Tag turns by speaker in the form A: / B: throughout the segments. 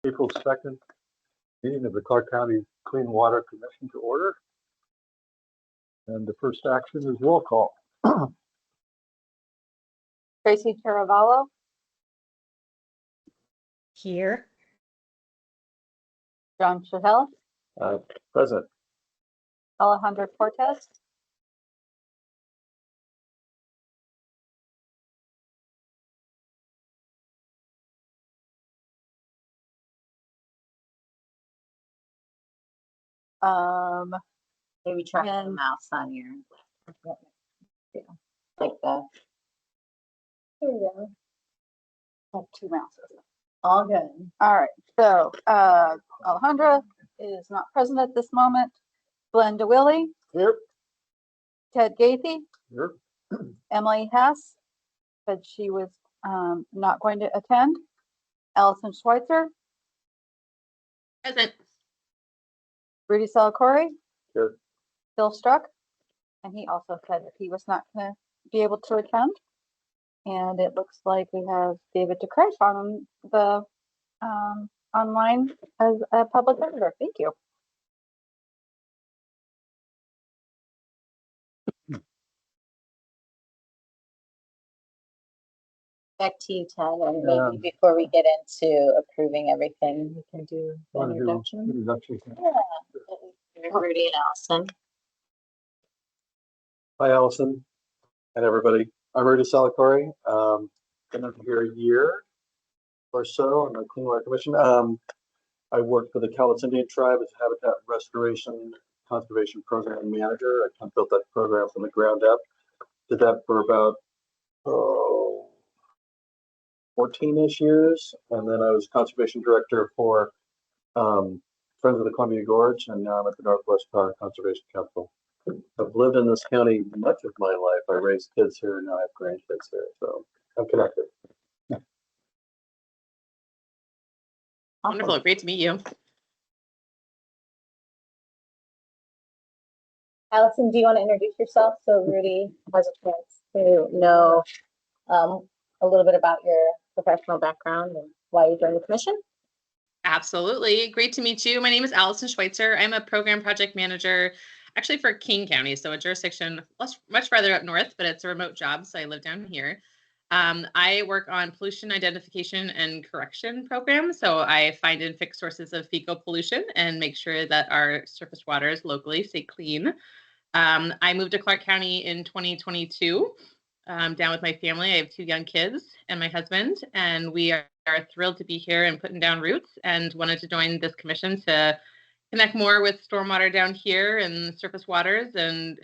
A: April 2nd meeting of the Clark County Clean Water Commission to order. And the first action is roll call.
B: Tracy Taravallo,
C: Here.
B: John Chahell,
A: Present.
B: Alejandro Cortez,
C: Maybe try the
B: And-
C: mouse on your like that. There you go.
B: have two mouses.
C: All good.
B: All right, so Alejandra is not present at this moment. Glenn DeWilly,
A: Here.
B: Ted Gaithy,
A: Here.
B: Emily Hess said she was not going to attend. Allison Schweitzer,
C: Present.
B: Rudy Salacorey,
A: Here.
B: Phil Struck, and he also said that he was not going to be able to attend. And it looks like we have David DeCresh on the online as a public visitor. Thank you.
C: Back to you, Ted, and
A: Yeah.
C: maybe before we get into approving everything, we can do the
A: Want to do
C: introduction.
A: introduction?
C: Yeah. Rudy and Allison.
A: Hi, Allison, and everybody. I'm Rudy Salacorey. Been up here a year or so on the Clean Water Commission. I work for the Cowlitz Indian Tribe as Habitat Restoration Conservation Program Manager. I kind of built that program from the ground up. Did that for about 14-ish years, and then I was Conservation Director for Friends of the Columbia Gorge, and now I'm at the Northwest Power Conservation Council. I've lived in this county much of my life. I raised kids here, and now I have grandkids here, so I'm connected.
D: Wonderful. Great to meet you.
C: Allison, do you want to introduce yourself so Rudy has a chance to know a little bit about your professional background and why you joined the commission?
D: Absolutely. Great to meet you. My name is Allison Schweitzer. I'm a program project manager actually for King County, so a jurisdiction much farther up north, but it's a remote job, so I live down here. I work on pollution identification and correction programs, so I find and fix sources of fecal pollution and make sure that our surface waters locally stay clean. I moved to Clark County in 2022. Down with my family. I have 2 young kids and my husband, and we are thrilled to be here and putting down roots, and wanted to join this commission to connect more with stormwater down here and surface waters, and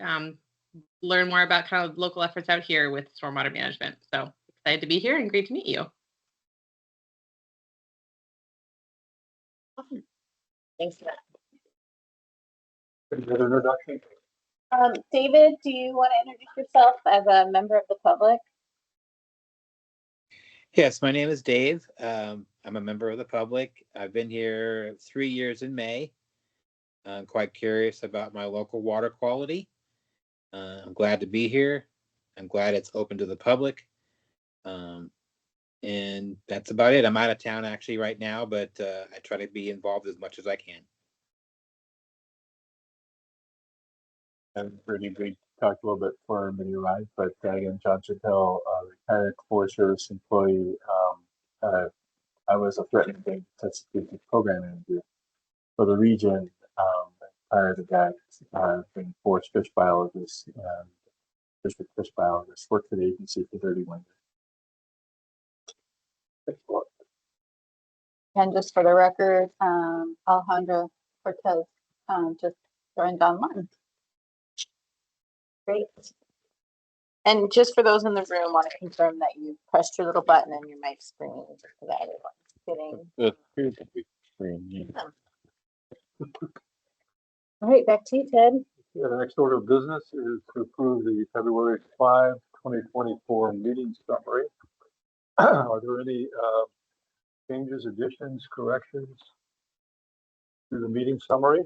D: learn more about kind of local efforts out here with stormwater management. So excited to be here and great to meet you.
C: Awesome. Thanks for that.
A: Any other introduction?
C: David, do you want to introduce yourself as a member of the public?
E: Yes, my name is Dave. I'm a member of the public. I've been here 3 years in May. I'm quite curious about my local water quality. I'm glad to be here. I'm glad it's open to the public. And that's about it. I'm out of town actually right now, but I try to be involved as much as I can.
A: And Rudy, we talked a little bit before when you arrived, but again, John Chappell, retired Forest Service employee. I was a threatened sensitivity program manager for the region. Prior to that, being forest fish biologist and district fish biologist, worked for the agency for 31 years. Thanks a lot.
B: And just for the record, Alejandra Cortez just joined online.
C: Great. And just for those in the room, want to confirm that you pressed your little button and your mic's green, just so that everyone's getting.
A: It appears to be screen, yeah.
C: All right, back to you, Ted.
A: Yeah, the next order of business is to approve the February 5, 2024 meeting summary. Are there any changes, additions, corrections to the meeting summary?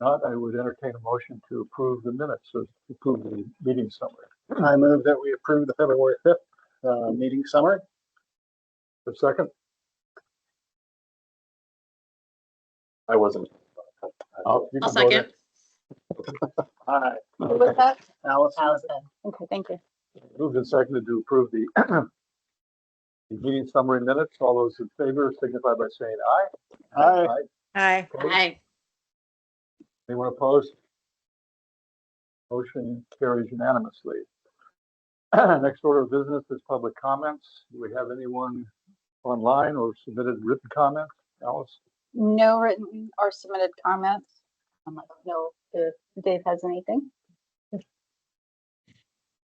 A: Not, I would entertain a motion to approve the minutes, or to approve the meeting summary.
F: I move that we approve the February 5th meeting summary. A second?
A: I wasn't.
F: You
D: I'll
F: can go there.
D: second.
F: All right,
B: Who was that?
F: Allison,
C: Allison.
B: Okay, thank you.
F: moved and seconded to approve the the meeting summary minutes. All those in favor signify by saying aye.
G: Aye.
C: Aye.
F: Opposed?
D: Hi.
F: Anyone opposed? Motion carries unanimously. Next order of business is public comments. Do we have anyone online or submitted written comments? Alice?
B: No written or submitted comments. I don't know if Dave has anything.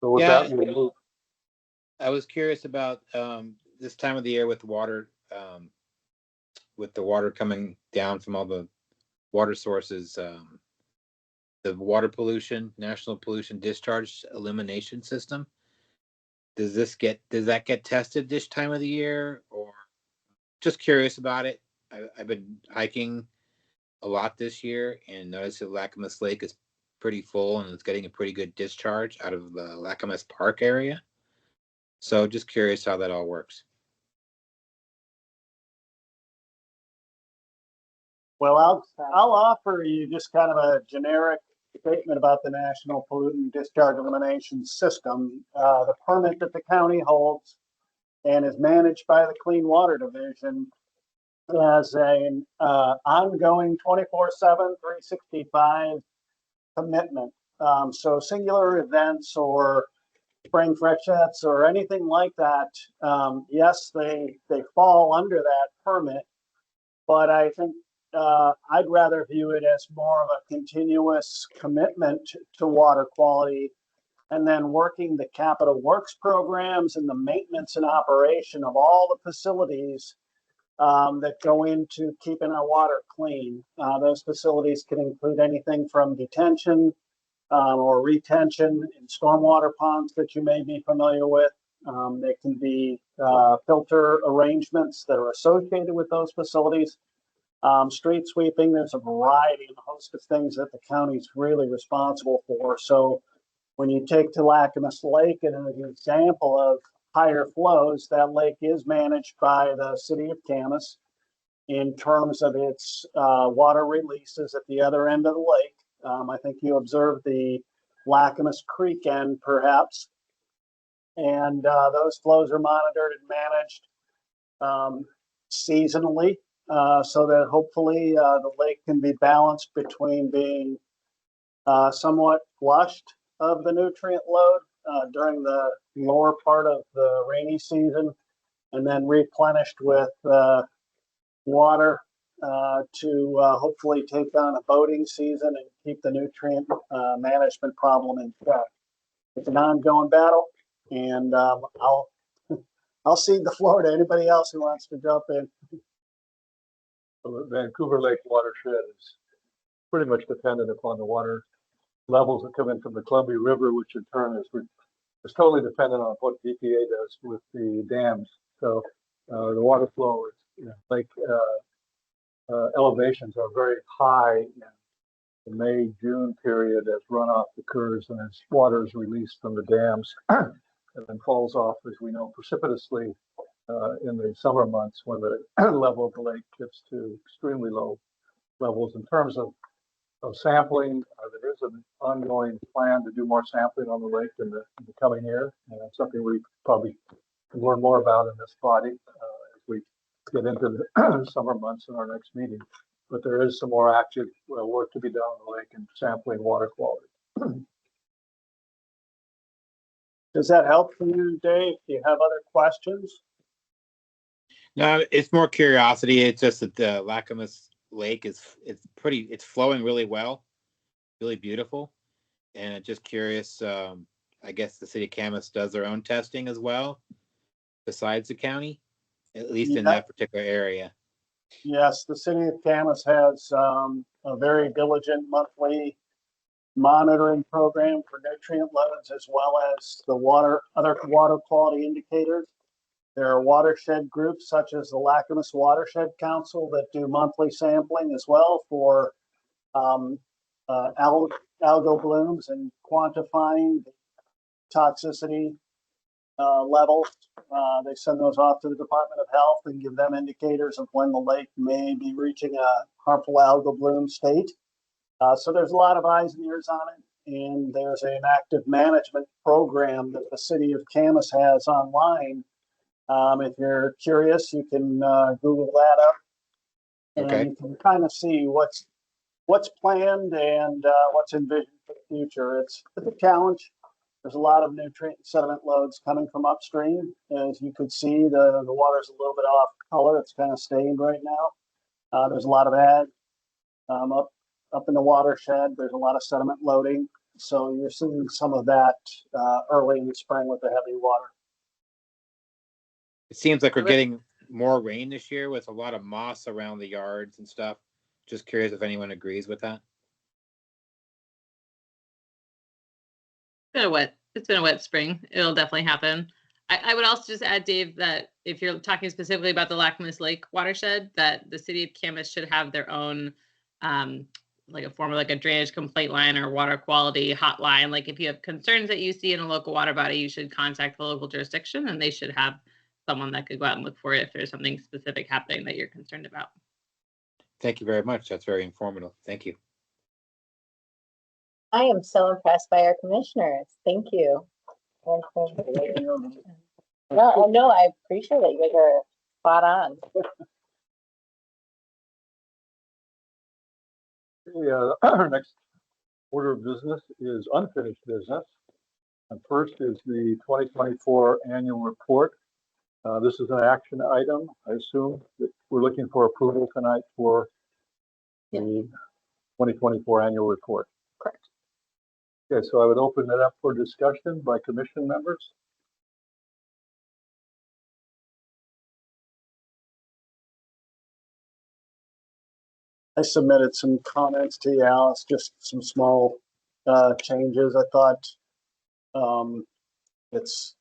F: So with
E: Yeah.
F: that, we'll move.
E: I was curious about this time of the year with the water coming down from all the water sources, the water pollution, National Pollution Discharge Elimination System. Does that get tested this time of the year, or just curious about it? I've been hiking a lot this year and noticed that Lacamas Lake is pretty full and it's getting a pretty good discharge out of the Lacamas Park area. So just curious how that all works.
G: Well, I'll offer you just kind of a generic statement about the National Pollutant Discharge Elimination System. The permit that the county holds and is managed by the Clean Water Division as an ongoing 24/7, 365 commitment. So singular events or spring freshets or anything like that, yes, they fall under that permit. But I think I'd rather view it as more of a continuous commitment to water quality, and then working the capital works programs and the maintenance and operation of all the facilities that go into keeping our water clean. Those facilities can include anything from detention or retention in stormwater ponds that you may be familiar with. They can be filter arrangements that are associated with those facilities. Street sweeping, there's a variety and a host of things that the county's really responsible for. So when you take Lacamas Lake and an example of higher flows, that lake is managed by the city of Camas in terms of its water releases at the other end of the lake. I think you observed the Lacamas Creek end perhaps. And those flows are monitored and managed seasonally. So that hopefully the lake can be balanced between being somewhat flushed of the nutrient load during the lower part of the rainy season, and then replenished with water to hopefully take on a boating season and keep the nutrient management problem in check. It's an ongoing battle, and I'll cede the floor to anybody else who wants to jump in.
F: The Vancouver Lake watershed is pretty much dependent upon the water levels that come in from the Columbia River, which in turn is totally dependent on what EPA does with the dams. So the water flow is, lake elevations are very high in the May-June period as runoff occurs and as water is released from the dams and then falls off, as we know, precipitously in the summer months when the level of the lake gets to extremely low levels. In terms of sampling, there is an ongoing plan to do more sampling on the lake in the coming year. Something we probably can learn more about in this body as we get into the summer months in our next meeting. But there is some more active work to be done on the lake and sampling water quality.
G: Does that help for you, Dave? Do you have other questions?
E: No, it's more curiosity. It's just that the Lacamas Lake it's flowing really well, really beautiful, and just curious. I guess the city of Camas does their own testing as well, besides the county, at least in that particular area.
G: Yes, the city of Camas has a very diligent monthly monitoring program for nutrient loads as well as the other water quality indicators. There are watershed groups such as the Lacamas Watershed Council that do monthly sampling as well for algal blooms and quantifying the toxicity levels. They send those off to the Department of Health and give them indicators of when the lake may be reaching a harmful algal bloom state. So there's a lot of eyes and ears on it, and there's an active management program that the city of Camas has online. If you're curious, you can Google that up, and
E: Okay.
G: you can kind of see what's planned and what's envisioned for the future. It's a challenge. There's a lot of nutrient sediment loads coming from upstream. As you could see, the water's a little bit off color. It's kind of stained right now. There's a lot of ag up in the watershed. There's a lot of sediment loading. So you're seeing some of that early in the spring with the heavy water.
E: It seems like we're getting more rain this year with a lot of moss around the yards and stuff. Just curious if anyone agrees with that.
D: It's been a wet spring. It'll definitely happen. I would also just add, Dave, that if you're talking specifically about the Lacamas Lake watershed, that the city of Camas should have their own like a form of like a drainage complaint line or water quality hotline. Like if you have concerns that you see in a local water body, you should contact the local jurisdiction, and they should have someone that could go out and look for it if there's something specific happening that you're concerned about.
E: Thank you very much. That's very informative. Thank you.
C: I am so impressed by our commissioners. Thank you. No, I appreciate it. You guys are spot on.
F: Our next order of business is unfinished business. And first is the 2024 annual report. This is an action item. I assume that we're looking for approval tonight for the 2024 annual report.
B: Correct.
F: Okay, so I would open it up for discussion by commission members.
G: I submitted some comments to you, Alice, just some small changes. I thought it's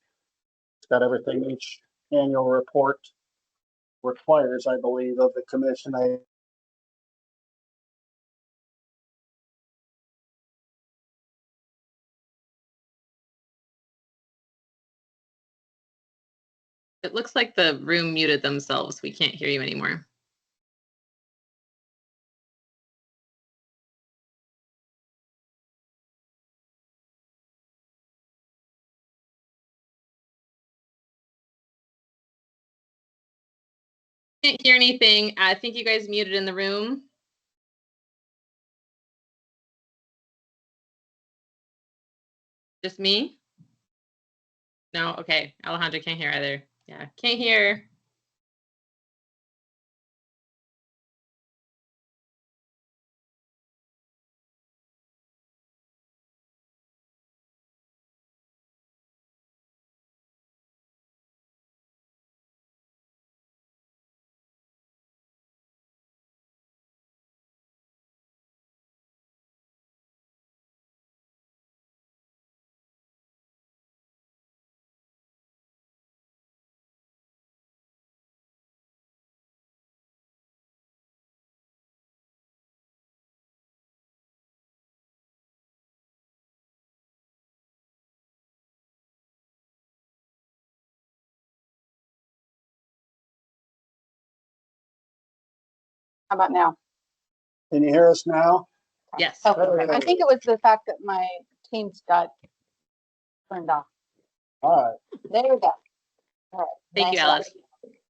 G: got everything each annual report requires, I believe, of the commission.
D: It looks like the room muted themselves. We can't hear you anymore. Can't hear anything. I think you guys muted in the room. Just me? No, okay. Alejandro can't hear either. Yeah, can't hear.
B: How about now?
G: Can you hear us now?
D: Yes.
B: Oh, I think it was the fact that my Teams got turned off.
G: All right.
C: There we go. All right.
D: Thank you,
C: Nice
D: Alice.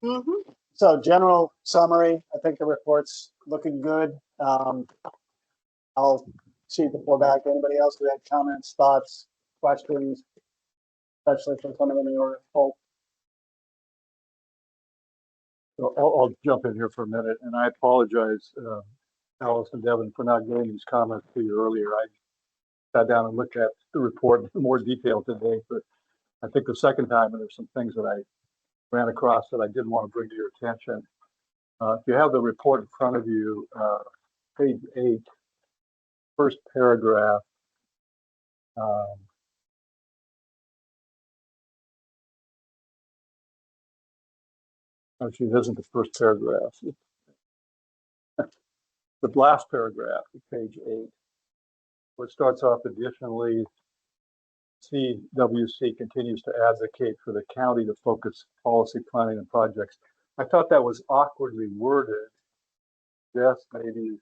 B: Mm-hmm.
G: So general summary, I think the report's looking good. I'll see the floor back to anybody else who had comments, thoughts, questions, especially for some of the newer folk.
F: So I'll jump in here for a minute, and I apologize, Alice and Devin, for not getting these comments to you earlier. I sat down and looked at the report in more detail today, but I think the second time, and there's some things that I ran across that I didn't want to bring to your attention. If you have the report in front of you, page 8, first paragraph. Actually, it isn't the first paragraph. The last paragraph, page 8, where it starts off additionally, CWC continues to advocate for the county to focus policy planning and projects. I thought that was awkwardly worded. Yes, maybe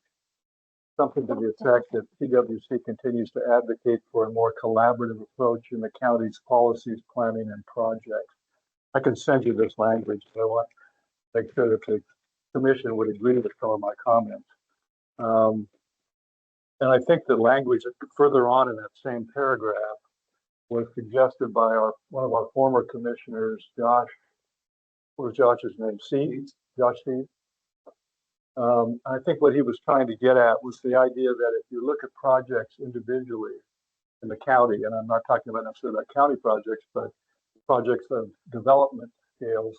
F: something to the effect that CWC continues to advocate for a more collaborative approach in the county's policies, planning, and projects. I can send you this language, but I want to make sure that the commission would agree with some of my comments. And I think the language further on in that same paragraph was suggested by one of our former commissioners, Josh. What was Josh's name? Josh Seed. I think what he was trying to get at was the idea that if you look at projects individually in the county, and I'm not talking about necessarily about county projects, but projects of development scales,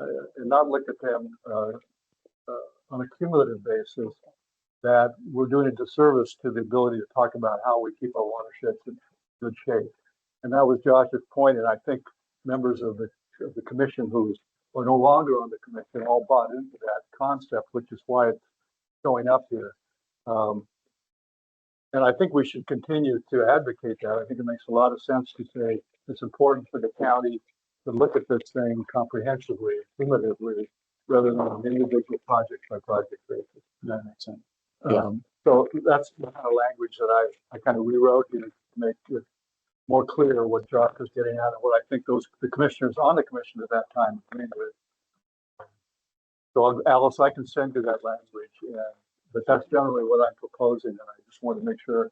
F: and not look at them on a cumulative basis, that we're doing a disservice to the ability to talk about how we keep our watersheds in good shape. And that was Josh's point, and I think members of the commission who are no longer on the commission all bought into that concept, which is why it's showing up here. And I think we should continue to advocate that. I think it makes a lot of sense to say it's important for the county to look at this thing comprehensively, cumulatively, rather than an individual project by project basis.
A: That makes sense.
F: So that's the kind of language that I kind of rewrote to make it more clear what Josh was getting at and what I think the commissioners on the commission at that time agreed with. So Alice, I can send you that language, but that's generally what I'm proposing, and I just want to make sure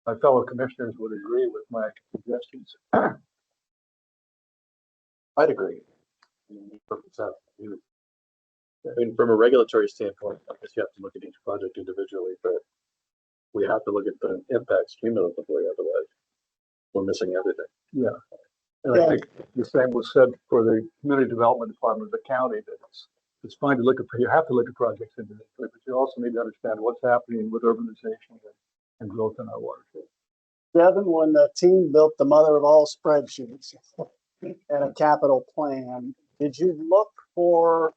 F: my fellow commissioners would agree with my suggestions.
H: I'd agree. Perfect sense. I mean, from a regulatory standpoint, I guess you have to look at each project individually, but we have to look at the impacts cumulatively, otherwise we're missing everything.
F: Yeah. And I think the same was said for the community development department of the county, that it's fine to look at, you have to look at projects individually, but you also need to understand what's happening with urbanization and growth in our watershed.
G: Devin, when the team built the mother of all spreadsheets and a capital plan, did you look for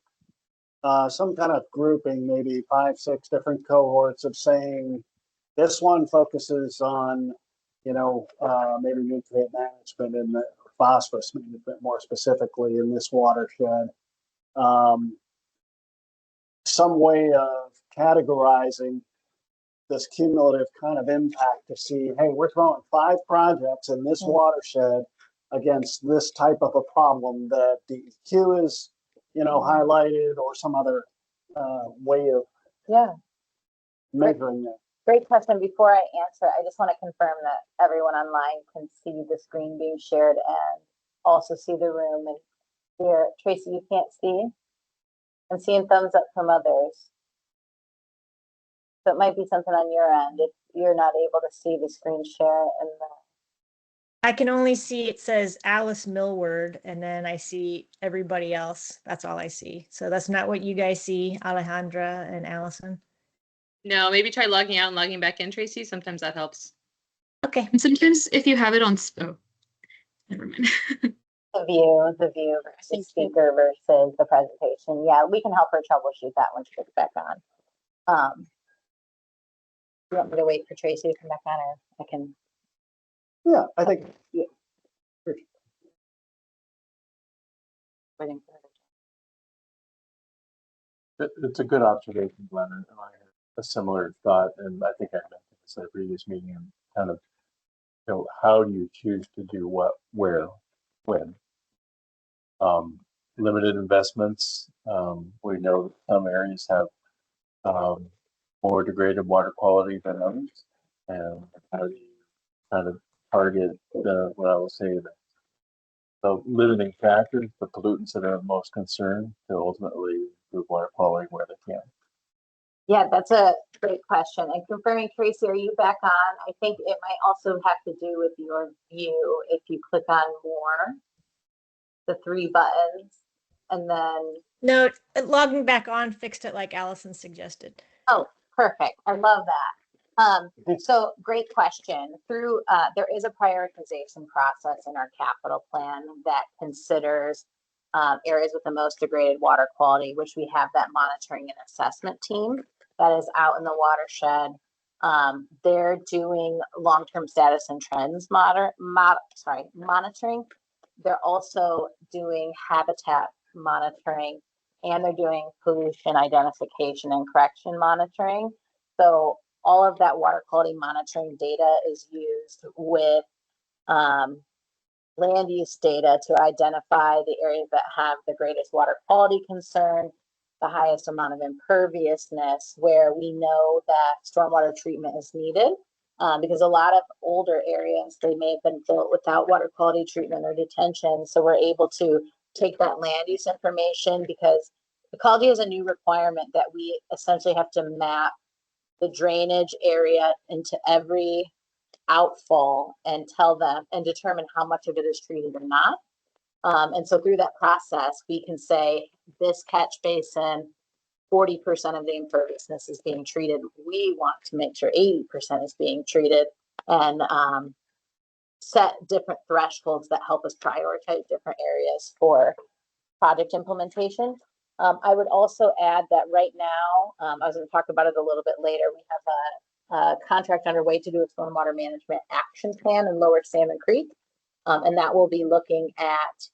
G: some kind of grouping, maybe 5, 6 different cohorts of saying this one focuses on, maybe nutrient management and the phosphorus management more specifically in this watershed? Some way of categorizing this cumulative kind of impact to see, hey, we're throwing 5 projects in this watershed against this type of a problem that DEQ is, highlighted, or some other way of measuring that.
C: Great question. Before I answer, I just want to confirm that everyone online can see the screen being shared and also see the room. And here, Tracy, you can't see. I'm seeing thumbs up from others. So it might be something on your end if you're not able to see the screen share. And
I: I can only see, it says Alice Millward, and then I see everybody else. That's all I see. So that's not what you guys see, Alejandra and Allison.
D: No, maybe try logging out and logging back in, Tracy. Sometimes that helps.
I: Okay.
J: And sometimes if you have it on, never mind.
C: the view versus speaker versus the presentation. Yeah, we can help her troubleshoot that when she gets back on. You want me to wait for Tracy to come back on, or I can?
G: Yeah, I think, yeah.
C: Waiting for her.
A: It's a good observation, Glenn. And I had a similar thought, and I think I mentioned this at a previous meeting, and kind of, how do you choose to do what, where, when? Limited investments. We know some areas have more degraded water quality than others, and how do you kind of target what I will say the limiting factors, the pollutants that are of most concern, to ultimately improve water quality where they can.
C: Yeah, that's a great question. And confirming, Tracy, are you back on? I think it might also have to do with your view. If you click on more, the 3 buttons, and then.
I: No, logging back on fixed it like Allison suggested.
C: Oh, perfect. I love that. So great question. Through there is a prioritization process in our capital plan that considers areas with the most degraded water quality, which we have that monitoring and assessment team that is out in the watershed They're doing long-term status and trends monitoring. They're also doing habitat monitoring, and they're doing pollution identification and correction monitoring. So all of that water quality monitoring data is used with land use data to identify the areas that have the greatest water quality concern, the highest amount of imperviousness, where we know that stormwater treatment is needed. Because a lot of older areas, they may have been built without water quality treatment or detention. So we're able to take that land use information, because ecology is a new requirement that we essentially have to map the drainage area into every outfall and tell them and determine how much of it is treated or not. And so through that process, we can say this catch basin, 40% of the imperviousness is being treated. We want to make sure 80% is being treated, and set different thresholds that help us prioritize different areas for project implementation. I would also add that right now, I was going to talk about it a little bit later, we have a contract underway to do a stormwater management action plan in Lower Salmon Creek. And that will be looking at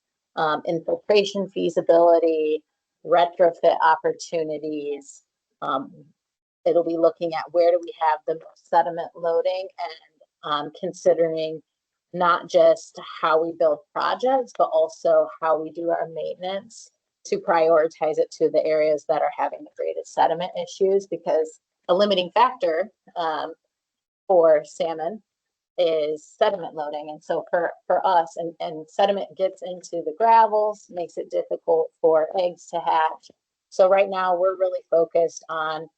C: infiltration feasibility, retrofit opportunities. It'll be looking at where do we have the most sediment loading, and considering not just how we build projects, but also how we do our maintenance to prioritize it to the areas that are having the greatest sediment issues, because a limiting factor for salmon is sediment loading. And so for us, and sediment gets into the gravels, makes it difficult for eggs to hatch. So right now we're really focused on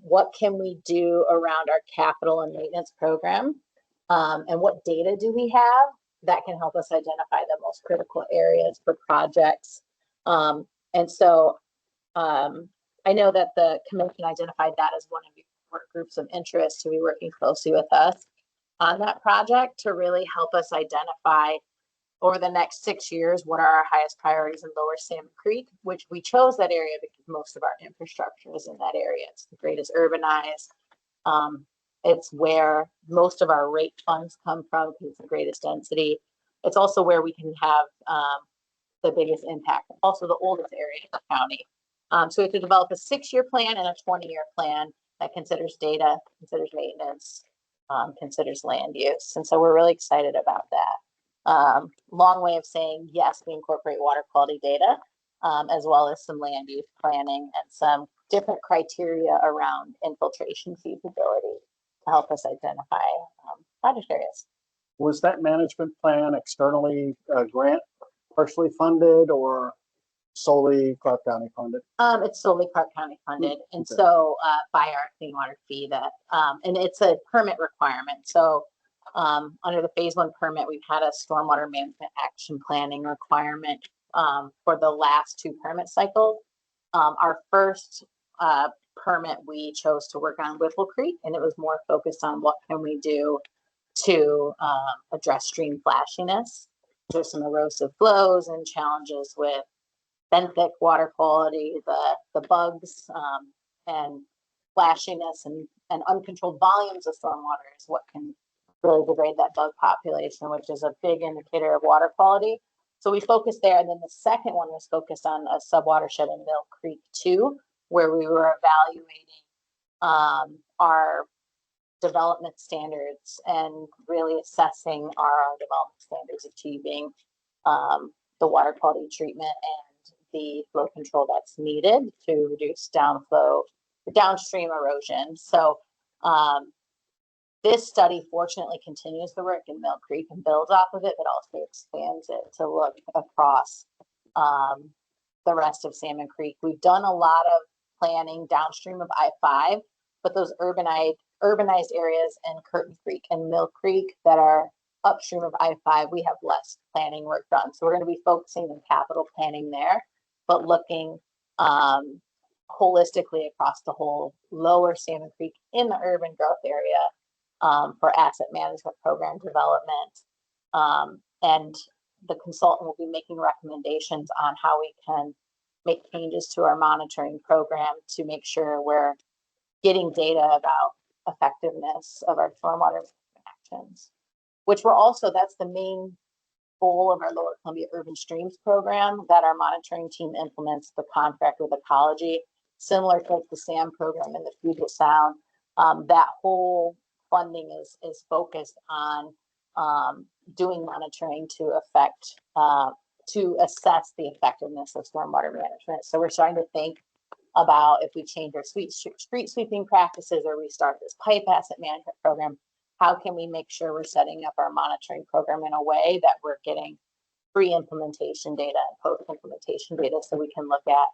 C: what can we do around our capital and maintenance program, and what data do we have that can help us identify the most critical areas for projects. And so I know that the commission identified that as one of your work groups of interest to be working closely with us on that project to really help us identify over the next 6 years what are our highest priorities in Lower Salmon Creek, which we chose that area because most of our infrastructure is in that area. It's the greatest urbanized. It's where most of our rate funds come from because it's the greatest density. It's also where we can have the biggest impact. Also the oldest area in the county. So we have to develop a 6-year plan and a 20-year plan that considers data, considers maintenance, considers land use. And so we're really excited about that. Long way of saying, yes, we incorporate water quality data, as well as some land use planning and some different criteria around infiltration feasibility to help us identify project areas.
G: Was that management plan externally grant partially funded or solely Clark County funded?
C: It's solely Clark County funded, and
G: Okay.
C: so by our clean water fee that, and it's a permit requirement. So under the phase 1 permit, we've had a stormwater management action planning requirement for the last 2 permit cycles. Our first permit, we chose to work on Whipple Creek, and it was more focused on what can we do to address stream flashiness. There's some erosive flows and challenges with benthic water quality, the bugs, and flashiness and uncontrolled volumes of stormwater is what can really degrade that bug population, which is a big indicator of water quality. So we focused there. And then the second one was focused on a subwatershed in Mill Creek 2, where we were evaluating our development standards and really assessing our development standards, achieving the water quality treatment and the flow control that's needed to reduce downstream erosion. So this study fortunately continues the work in Mill Creek and builds off of it, but also expands it to look across the rest of Salmon Creek. We've done a lot of planning downstream of I-5, but those urbanized areas in Curtin Creek and Mill Creek that are upstream of I-5, we have less planning work done. So we're going to be focusing on capital planning there, but looking holistically across the whole Lower Salmon Creek in the urban growth area for asset management program development. And the consultant will be making recommendations on how we can make changes to our monitoring program to make sure we're getting data about effectiveness of our stormwater actions, which we're also, that's the main goal of our Lower Columbia Urban Streams program, that our monitoring team implements the contract with Ecology, similar to like the SAM program in the Puget Sound. That whole funding is focused on doing monitoring to to assess the effectiveness of stormwater management. So we're starting to think about if we change our street sweeping practices or we start this pipe asset management program, how can we make sure we're setting up our monitoring program in a way that we're getting pre-implementation data and post-implementation data so we can look at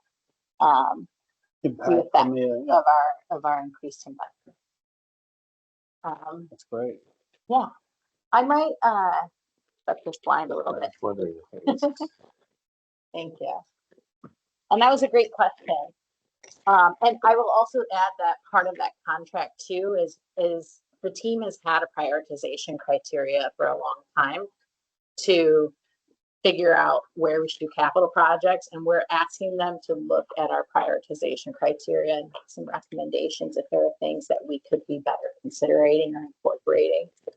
C: the
G: Impact
C: effect
G: from the-
C: of our increased investment.
G: That's great.
C: Yeah, I might set this blind a little bit.
H: That's wondering if it's-
C: Thank you. And that was a great question. And I will also add that part of that contract too is the team has had a prioritization criteria for a long time to figure out where we should do capital projects. And we're asking them to look at our prioritization criteria and make some recommendations if there are things that we could be better considering or incorporating to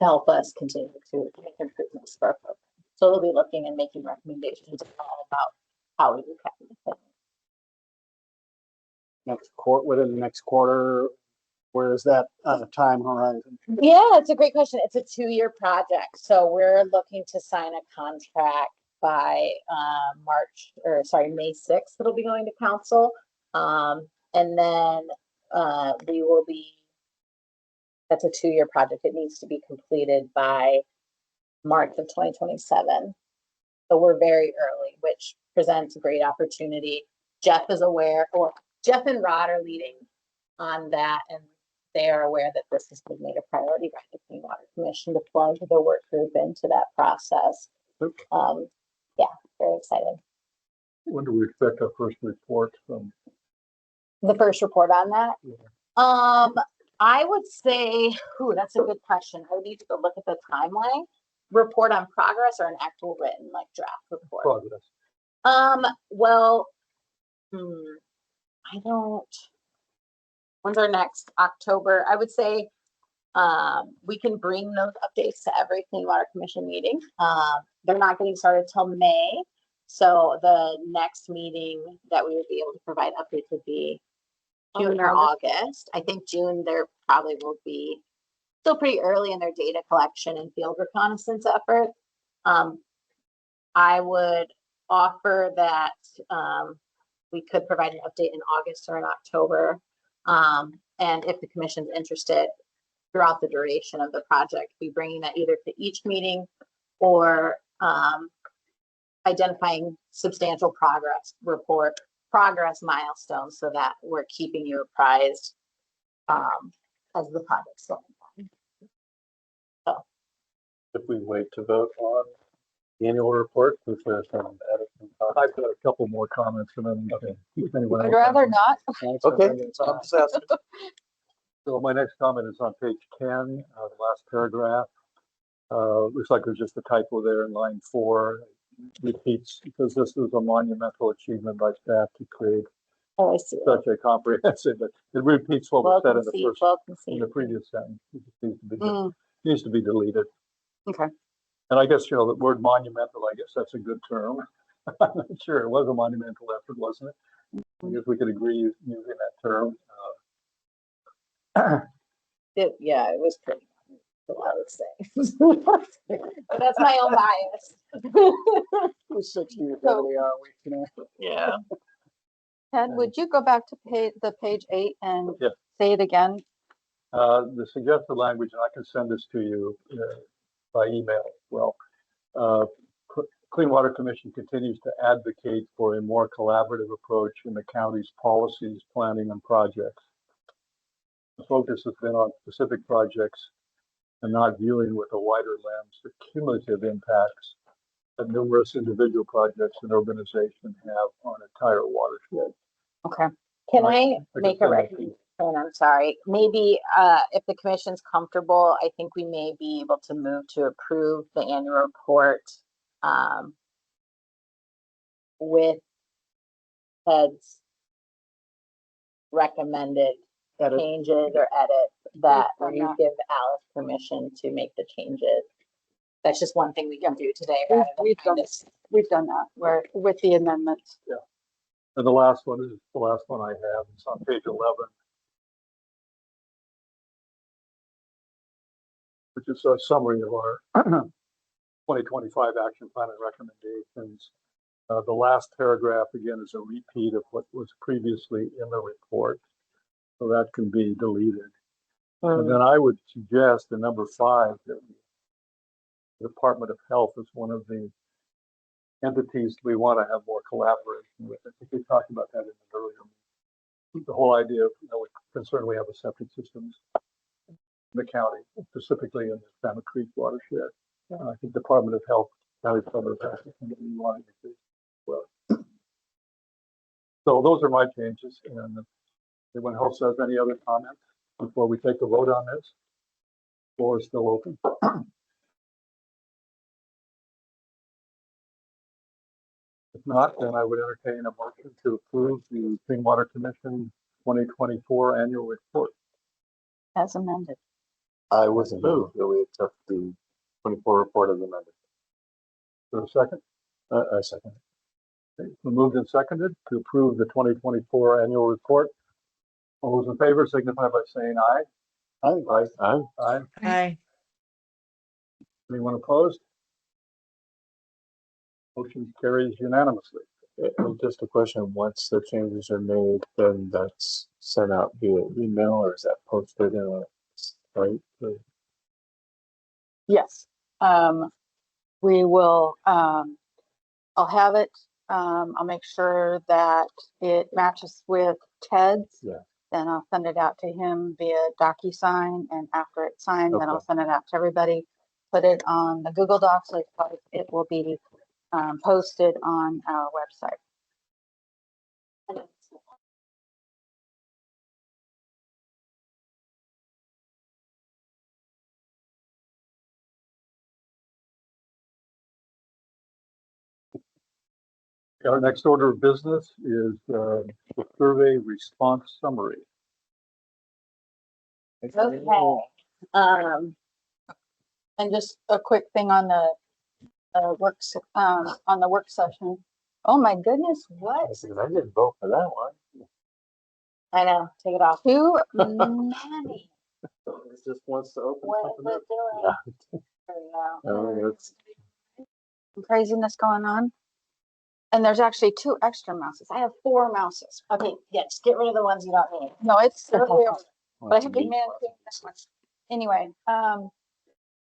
C: help us continue to make improvements for our program. So they'll be looking and making recommendations all about how we do capital.
G: Within the next quarter, where is that time horizon?
C: Yeah, it's a great question. It's a 2-year project. So we're looking to sign a contract by May 6th. It'll be going to council. And then we will be, that's a 2-year project. It needs to be completed by March of 2027. So we're very early, which presents a great opportunity. Jeff is aware, or Jeff and Rod are leading on that, and they are aware that this has been made a priority by the Clean Water Commission to plunge the work group into that process. Yeah, very excited.
F: When do we expect our first report from?
C: The first report on that?
F: Yeah.
C: I would say, that's a good question. I would need to go look at the timeline. Report on progress or an actual written like draft report?
F: Progress.
C: Well, I don't. When's our next October? I would say we can bring those updates to every Clean Water Commission meeting. They're not getting started till May. So the next meeting that we would be able to provide updates would be June or August. I think June there probably will be still pretty early in their data collection and field reconnaissance effort. I would offer that we could provide an update in August or in October. And if the commission's interested throughout the duration of the project, be bringing that either to each meeting or identifying substantial progress milestones so that we're keeping you apprised as the project's going on. So.
H: If we wait to vote on the annual report, is there some edits?
F: I've got a couple more comments and then if anyone
B: I'd
F: else
B: rather
F: has
B: not.
H: Okay, so I'm just asking.
F: So my next comment is on page 10, the last paragraph. Looks like there's just a typo there in line 4. Repeats, because this is a monumental achievement by staff to create
C: Oh, I see.
F: such a comprehensive, but it repeats what was said in the previous sentence. It just needs to be deleted.
B: Okay.
F: And I guess, the word monumental, I guess that's a good term. I'm not sure it was a monumental effort, wasn't it? I guess we could agree using that term.
C: Yeah, it was pretty. I would say. But that's my own bias.
G: 6 years
B: So-
G: early, are we?
C: Yeah.
B: Ted, would you go back to page 8 and
F: Yeah.
B: say it again?
F: The suggested language, and I can send this to you by email as well. Clean Water Commission continues to advocate for a more collaborative approach in the county's policies, planning, and projects. The focus has been on specific projects and not viewing with a wider lens the cumulative impacts that numerous individual projects and organizations have on entire watershed.
B: Okay.
C: Can
F: I
C: I
F: can
C: make a
F: send that to
C: recommendation? I'm sorry. Maybe if the commission's comfortable, I think we may be able to move to approve the annual report with Ted's recommended
G: Edit.
C: changes or edit that, or
B: done
C: you
B: that.
C: give Alice permission to make the changes. That's just one thing we can do today rather than
B: We've
C: kind
B: done,
C: of
B: we've done that, where, with the amendments.
F: And the last one is the last one I have. It's on page 11, which is a summary of our 2025 action plan and recommendations. The last paragraph, again, is a repeat of what was previously in the report. So that can be deleted. And then I would suggest in number 5 that the Department of Health is one of the entities we want to have more collaboration with. I think we talked about that in an earlier meeting. The whole idea of, we're concerned we have a septic systems in the county, specifically in the Salmon Creek watershed. I think Department of Health, County Department of Health, is something we want to do as well. So those are my changes. And if anyone else has any other comments before we take a vote on this? Floor is still open. If not, then I would entertain a motion to approve the Clean Water Commission 2024 annual report.
B: As amended.
A: I wasn't moved that we accept the 24 report as amended.
F: For a second,
A: I second.
F: okay, so moved and seconded to approve the 2024 annual report. All those in favor signify by saying aye.
A: Aye.
F: Aye.
I: Aye.
F: Anyone opposed? Motion carries unanimously.
A: And just a question, once the changes are made, then that's sent out via email or is that posted in a site?
B: Yes. We will, I'll have it, I'll make sure that it matches with Ted's.
A: Yeah.
B: Then I'll send it out to him via DocuSign, and after it's signed, then I'll
A: Okay.
B: send it out to everybody. Put it on the Google Docs, so it will be posted on our website.
F: Our next order of business is the survey response summary.
C: Okay.
B: And just a quick thing on the on the work session. Oh my goodness, what?
A: I didn't vote for that one.
C: I know, take it off.
B: Too many.
A: It just wants to open
C: What is
A: something
C: it
A: up.
C: doing?
A: Yeah.
C: There we go.
A: Oh, it's,
B: Craziness going on. And there's actually 2 extra mouses. I have 4 mouses.
C: Okay, yeah, just get rid of the ones you don't need.
B: No, it's earlier, but I
A: it's
B: have
A: a
B: been
A: neat
B: managing this one. Anyway,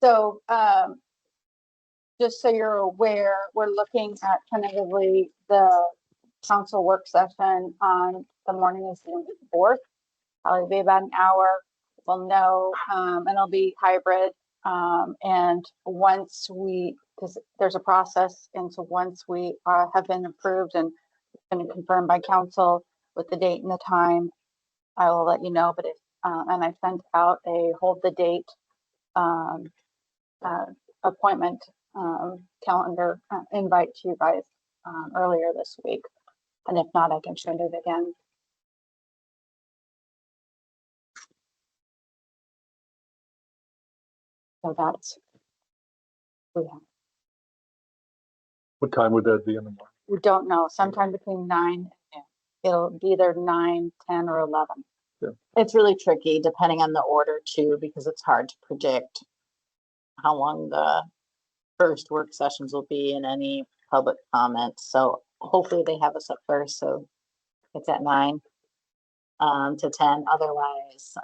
B: so just so you're aware, we're looking at tentatively the council work session on the morning of June 4th. Probably be about an hour. We'll know, and it'll be hybrid. And once because there's a process, and so once we have been approved and been confirmed by council with the date and the time, I will let you know. But if and I sent out a hold the date appointment calendar invite to you guys earlier this week, and if not, I can send it again. So that's we have.
F: What time would that be in the morning?
B: We don't know. Sometime between 9 and noon. It'll be either 9, 10, or 11.
C: It's really tricky depending on the order too, because it's hard to predict how long the first work sessions will be and any public comments. So hopefully they have us up first, so it's at 9 to 10. Otherwise,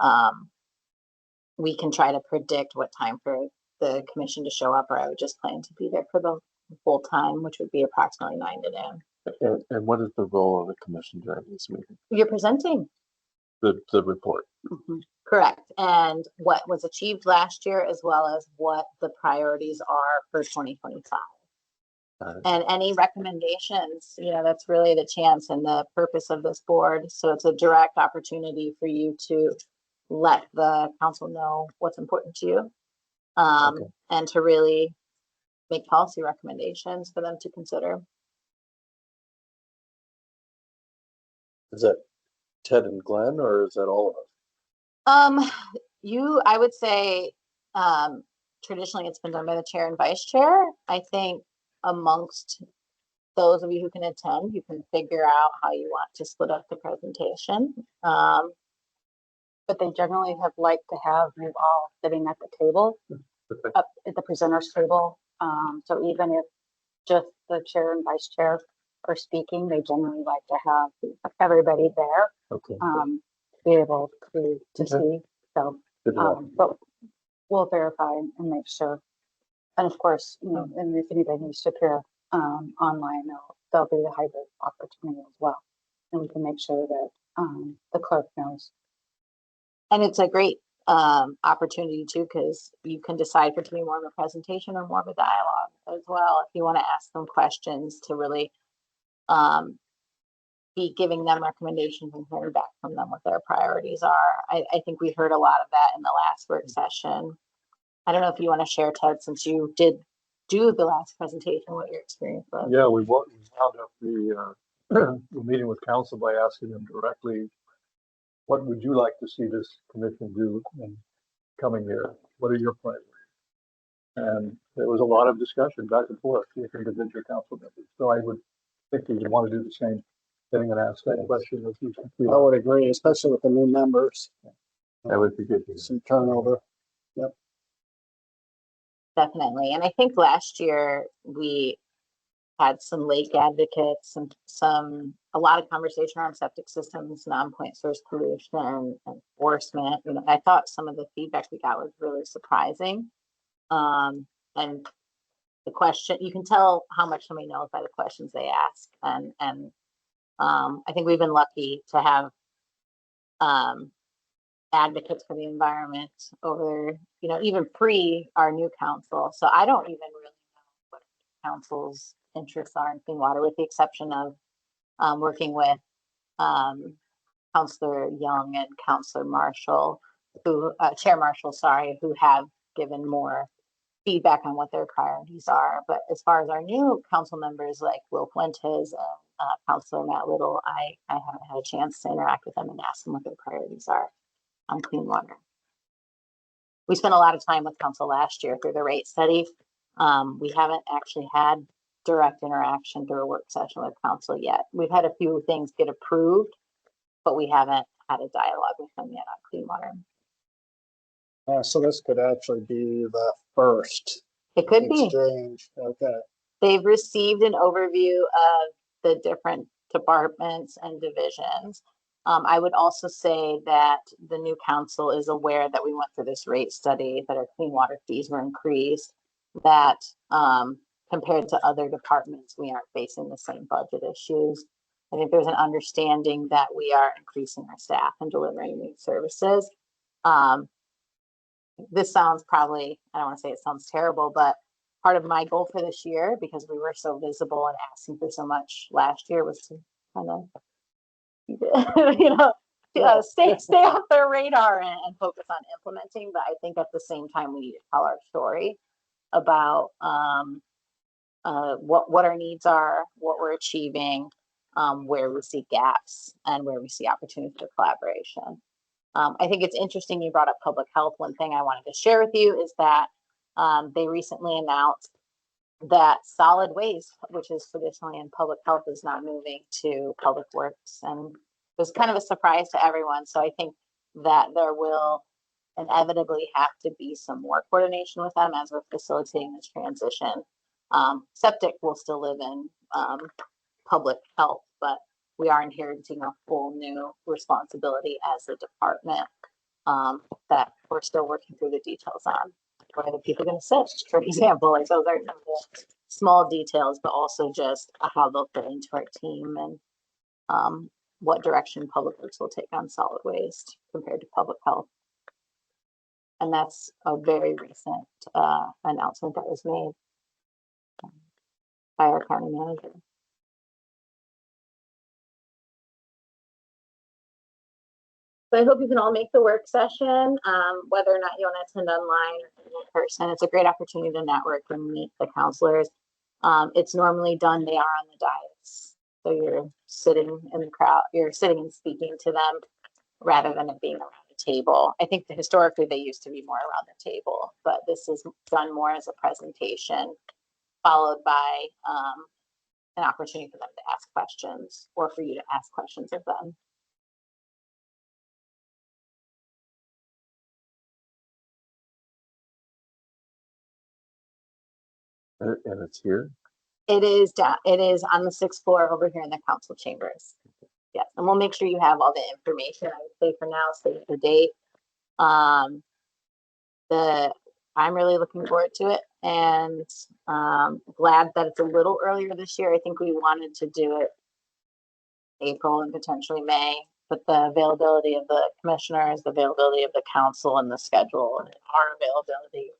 C: we can try to predict what time for the commission to show up, or I would just plan to be there for the full time, which would be approximately 9 to noon.
A: and what is the role of the commission during this meeting?
C: You're presenting.
A: The report.
C: Correct. And what was achieved last year, as well as what the priorities are for 2025. And any recommendations, that's really the chance and the purpose of this board. So it's a direct opportunity for you to let the council know what's important to you, and to really make policy recommendations for them to consider.
H: Is that Ted and Glenn, or is that all of us?
C: I would say, traditionally it's been done by the chair and vice chair. I think amongst those of you who can attend, you can figure out how you want to split up the presentation.
B: But they generally have liked to have you all sitting at the table, up at the presenter's table. So even if just the chair and vice chair are speaking, they generally like to have everybody there,
A: Okay.
B: to be able to
A: Okay.
B: see. So,
A: Good to know.
B: but we'll verify and make sure. And of course, you know, and if anybody needs to appear online, there'll be the hybrid opportunity as well. And we can make sure that the clerk knows.
C: And it's a great opportunity too, because you can decide for it to be more of a presentation or more of a dialogue as well. If you want to ask them questions to really be giving them recommendations and hearing back from them what their priorities are. I think we heard a lot of that in the last work session. I don't know if you want to share, Ted, since you did do the last presentation, what your experience was.
F: Yeah, we wound up the meeting with council by asking them directly, what would you like to see this commission do in coming year? What are your priorities? And there was a lot of discussion back and forth with individual council members. So I would think we would want to do the same thing and ask that question as we
G: I would agree, especially with the new members,
A: That would be good.
G: some turnover.
C: Definitely. And I think last year we had some lake advocates and a lot of conversation around septic systems, non-point source pollution, enforcement. You know, I thought some of the feedback we got was really surprising. And the question, you can tell how much somebody knows by the questions they ask. And I think we've been lucky to have advocates for the environment over, you know, even pre our new council. So I don't even really know what council's interests are in clean water, with the exception of working with Councillor Young and Councillor Marshall, who Chair Marshall, sorry, who have given more feedback on what their priorities are. But as far as our new council members like Will Fuentes and Councillor Matt Little, I haven't had a chance to interact with them and ask them what their priorities are on clean water. We spent a lot of time with council last year through the rate study. We haven't actually had direct interaction through a work session with council yet. We've had a few things get approved, but we haven't had a dialogue with them yet on clean water.
G: So this could actually be the first
C: It could be.
G: exchange. Okay.
C: They've received an overview of the different departments and divisions. I would also say that the new council is aware that we went through this rate study, that our clean water fees were increased, that compared to other departments, we aren't facing the same budget issues. I think there's an understanding that we are increasing our staff and delivering new services. This sounds probably, I don't want to say it sounds terrible, but part of my goal for this year, because we were so visible and asking for so much last year, was to kind of, you know, stay off their radar and focus on implementing. But I think at the same time, we need to tell our story about what our needs are, what we're achieving, where we see gaps, and where we see opportunities for collaboration. I think it's interesting you brought up public health. One thing I wanted to share with you is that they recently announced that solid waste, which is traditionally in public health, is not moving to public works. And it was kind of a surprise to everyone. So I think that there will inevitably have to be some more coordination with them as we're facilitating this transition. Septic will still live in public health, but we are inheriting a whole new responsibility as a department that we're still working through the details on. Where are the people going to sit, for example? Like those are some of the small details, but also just how they'll fit into our team and what direction public works will take on solid waste compared to public health. And that's a very recent announcement that was made by our county manager. So I hope you can all make the work session, whether or not you want to attend online or in person. It's a great opportunity to network and meet the counselors. It's normally done, they are on the dais. So you're sitting in the crowd, you're sitting and speaking to them rather than it being around a table. I think that historically they used to be more around the table, but this is done more as a presentation, followed by an opportunity for them to ask questions or for you to ask questions of them.
A: And it's here.
C: It is down, it is on the 6th floor over here in the council chambers. Yes, and we'll make sure you have all the information. I would say for now, save the date. I'm really looking forward to it, and glad that it's a little earlier this year. I think we wanted to do it April and potentially May, but the availability of the commissioners, the availability of the council, and the schedule, and our availability,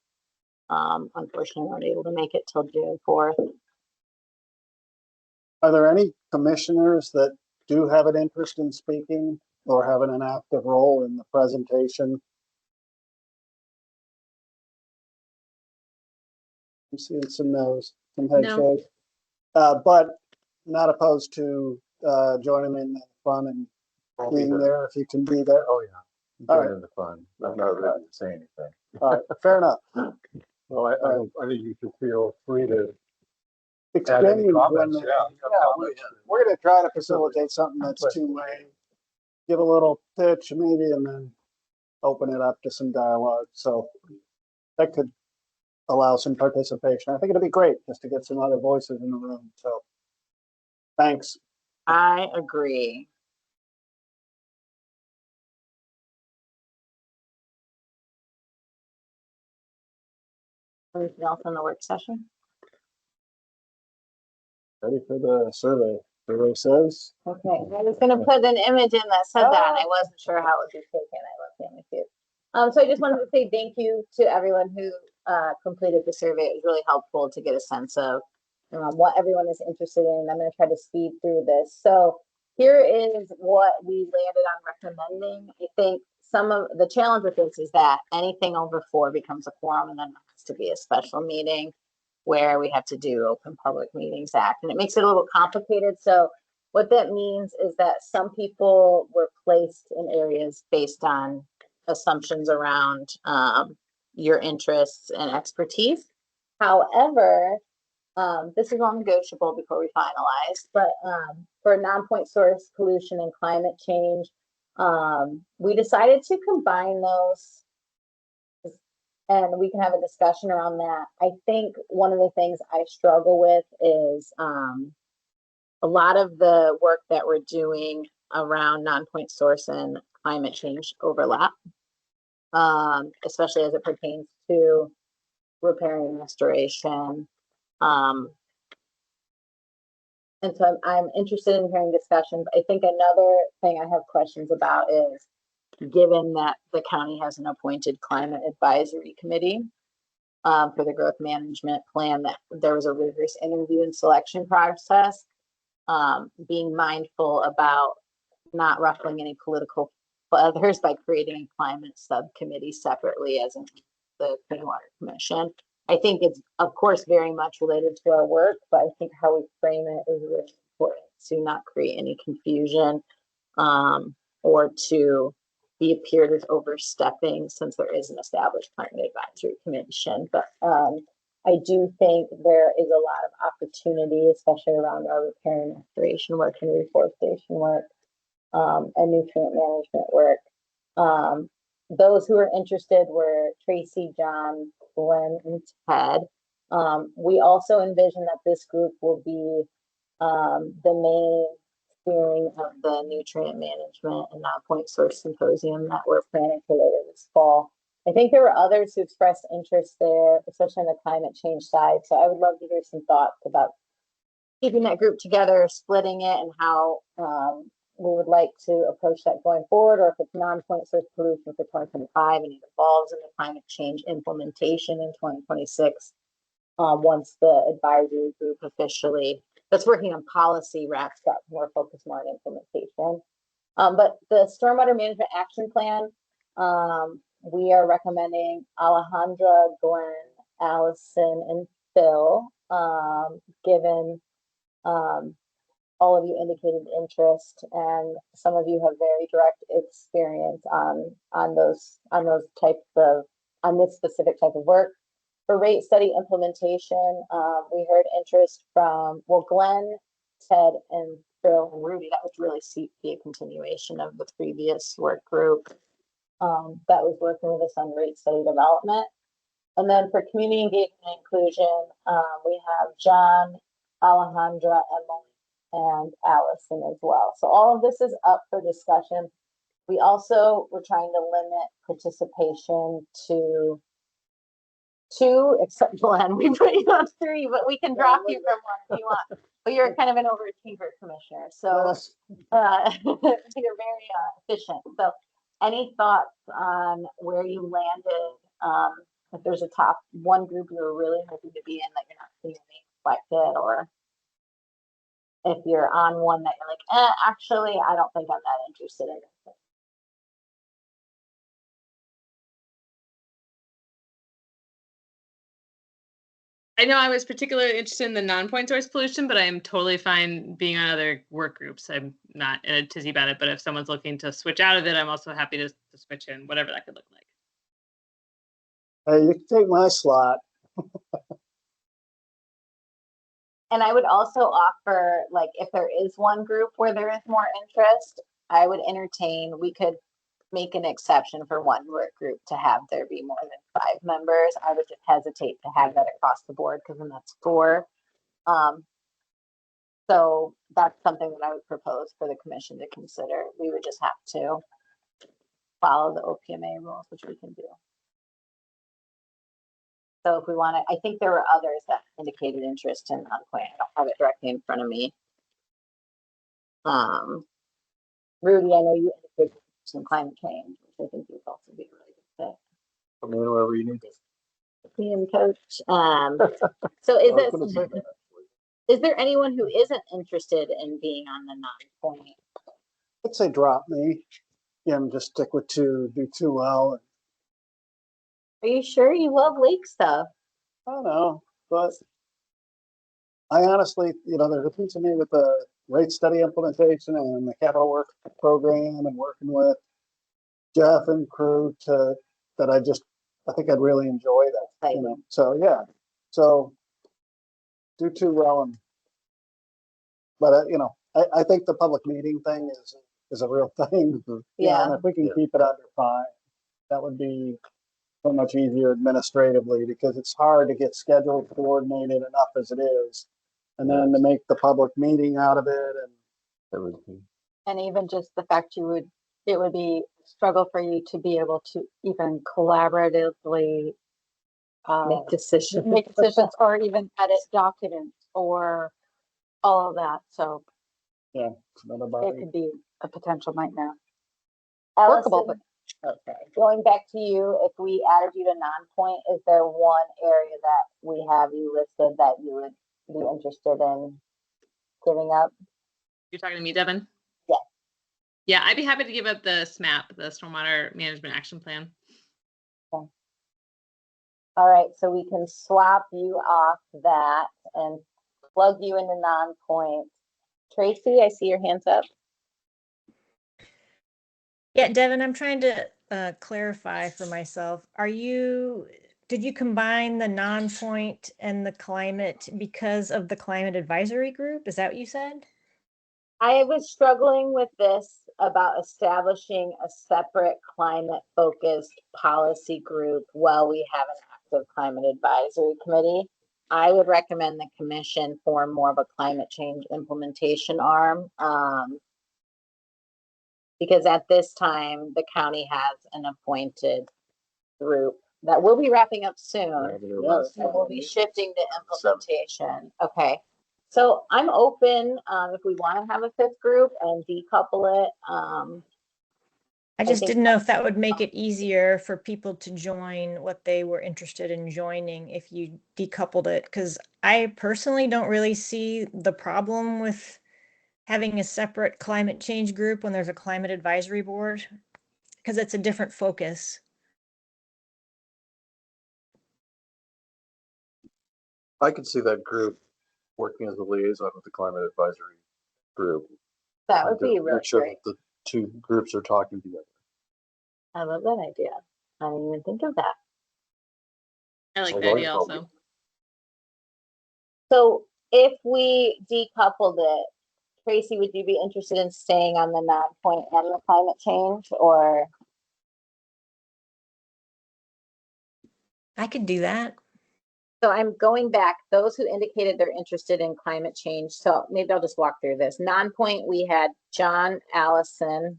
C: unfortunately, weren't able to make it till June 4th.
G: Are there any commissioners that do have an interest in speaking or having an active role in the presentation? I'm seeing some no's, some head
D: No.
G: shakes. But not opposed to joining in the fun and
A: I'll be
G: being
A: there.
G: there if you can be there.
A: Oh, yeah.
G: All
A: Join in the fun. I'm not ready to say anything.
G: All right, fair enough.
F: Well, I think you should feel free to add
G: Exchange
F: any
G: when
F: comments.
G: they-
F: Yeah.
G: we're gonna try to facilitate something that's two-way. Give a little pitch maybe, and then open it up to some dialogue. So that could allow some participation. I think it'd be great just to get some other voices in the room. So thanks.
C: I agree. Anything else on the work session?
G: Ready for the survey. Survey says.
C: Okay, I was gonna put an image in that said that, and I wasn't sure how it would be taken. I love Family Feud. So I just wanted to say thank you to everyone who completed the survey. It was really helpful to get a sense of what everyone is interested in. I'm gonna try to speed through this. So here is what we landed on recommending. I think some of the challenge with this is that anything over 4 becomes a quorum, and then it has to be a special meeting where we have to do Open Public Meetings Act, and it makes it a little complicated. So what that means is that some people were placed in areas based on assumptions around your interests and expertise. However, this is all negotiable before we finalize, but for non-point source pollution and climate change, we decided to combine those, and we can have a discussion around that. I think one of the things I struggle with is a lot of the work that we're doing around non-point source and climate change overlap, especially as it pertains to repairing and restoration. And so I'm interested in hearing discussions. I think another thing I have questions about is, given that the county has an appointed climate advisory committee for the growth management plan, that there was a rigorous interview and selection process, being mindful about not ruffling any political feathers by creating a climate subcommittee separately as in the Clean Water Commission. I think it's, of course, very much related to our work, but I think how we frame it is really important to not create any confusion or to be appeared as overstepping, since there is an established climate advisory commission. But I do think there is a lot of opportunity, especially around our repair and restoration work and reforestation work and nutrient management work. Those who are interested were Tracy, John, Glenn, and Ted. We also envision that this group will be the main steering of the nutrient management and non-point source symposium that we're planning for later this fall. I think there were others who expressed interest there, especially on the climate change side. So I would love to hear some thoughts about keeping that group together, splitting it, and how we would like to approach that going forward, or if it's non-point source pollution for 2025 and it evolves into climate change implementation in 2026, once the advisory group officially that's working on policy wraps up, more focused more on implementation. But the Stormwater Management Action Plan, we are recommending Alejandra, Glenn, Allison, and Phil, given all of you indicated interest, and some of you have very direct experience on those types of on this specific type of work. For rate study implementation, we heard interest from Glenn, Ted, and Phil and Rudy. That would really be a continuation of the previous work group that was working with us on rate study development. And then for community engagement and inclusion, we have John, Alejandra, Emily, and Allison as well. So all of this is up for discussion. We also were trying to limit participation to 2, except Glenn, we put you on 3, but we can drop you from 1 if you want. But you're kind of an overachiever, Commissioner, so you're very efficient. So any thoughts on where you landed? If there's a top 1 group you're really hoping to be in that you're not seeing being reflected, or if you're on one that you're like, actually, I don't think I'm that interested in this.
D: I know I was particularly interested in the non-point source pollution, but I'm totally fine being on other work groups. I'm not in a tizzy about it, but if someone's looking to switch out of it, I'm also happy to switch in, whatever that could look like.
G: Hey, you can take my slot.
C: And I would also offer, like, if there is one group where there is more interest, I would entertain, we could make an exception for one work group to have there be more than 5 members. I would just hesitate to have that across the board because then that's 4. So that's something that I would propose for the commission to consider. We would just have to follow the OPMA rules, which we can do. So if we want to, I think there were others that indicated interest in non-point. I don't have it directly in front of me. Rudy, I know you indicated some climate change, which I think would also be a really good fit.
H: Come in wherever you need to.
C: PM coach. So is there anyone who isn't interested in being on the non-point?
G: I'd say drop me. Just stick with 2, do 2 well.
C: Are you sure you love lake stuff?
G: I don't know, but I honestly, there's a piece of me with the rate study implementation and the capital work program and working with Jeff and crew that I think I'd really enjoy that. So yeah, so do 2 well, but I think the public meeting thing is a real thing.
C: Yeah.
G: And if we can keep it under 5, that would be so much easier administratively, because it's hard to get scheduled coordinated enough as it is, and then to make the public meeting out of it
B: and even just the fact it would be a struggle for you to be able to even collaboratively
C: Make decisions.
B: or even edit documents or all of that. So
G: it's another body.
B: it could be a potential nightmare.
C: Workable,
B: but
C: okay. Going back to you, if we added you to non-point, is there one area that we have you listed that you would be interested in giving up?
D: You're talking to me, Devin?
C: Yeah.
D: Yeah, I'd be happy to give up the SMAP, the Stormwater Management Action Plan.
C: Okay. All right, so we can swap you off that and plug you into non-point. Tracy, I see your hands up.
I: Yeah, Devin, I'm trying to clarify for myself. Did you combine the non-point and the climate because of the climate advisory group? Is that what you said?
C: I was struggling with this about establishing a separate climate focused policy group while we have an active climate advisory committee. I would recommend the commission form more of a climate change implementation arm. Because at this time, the county has an appointed group that will be wrapping up soon. And we'll be shifting to implementation. Okay. So I'm open if we want to have a 5th group and decouple it.
I: I just didn't know if that would make it easier for people to join what they were interested in joining if you decoupled it. Because I personally don't really see the problem with having a separate climate change group when there's a climate advisory board, because it's a different focus.
H: I could see that group working as a liaison with the climate advisory group.
C: That would be
H: to
C: really
H: make sure
C: great.
H: that the two groups are talking together.
C: I love that idea. I didn't even think of that.
D: I like
H: I've
D: the
H: always
D: idea
H: told
D: also.
C: So if we decoupled it, Tracy, would you be interested in staying on the non-point and the climate change, or?
I: I could do that.
C: So I'm going back, those who indicated they're interested in climate change. So maybe I'll just walk through this. Non-point, we had John, Allison,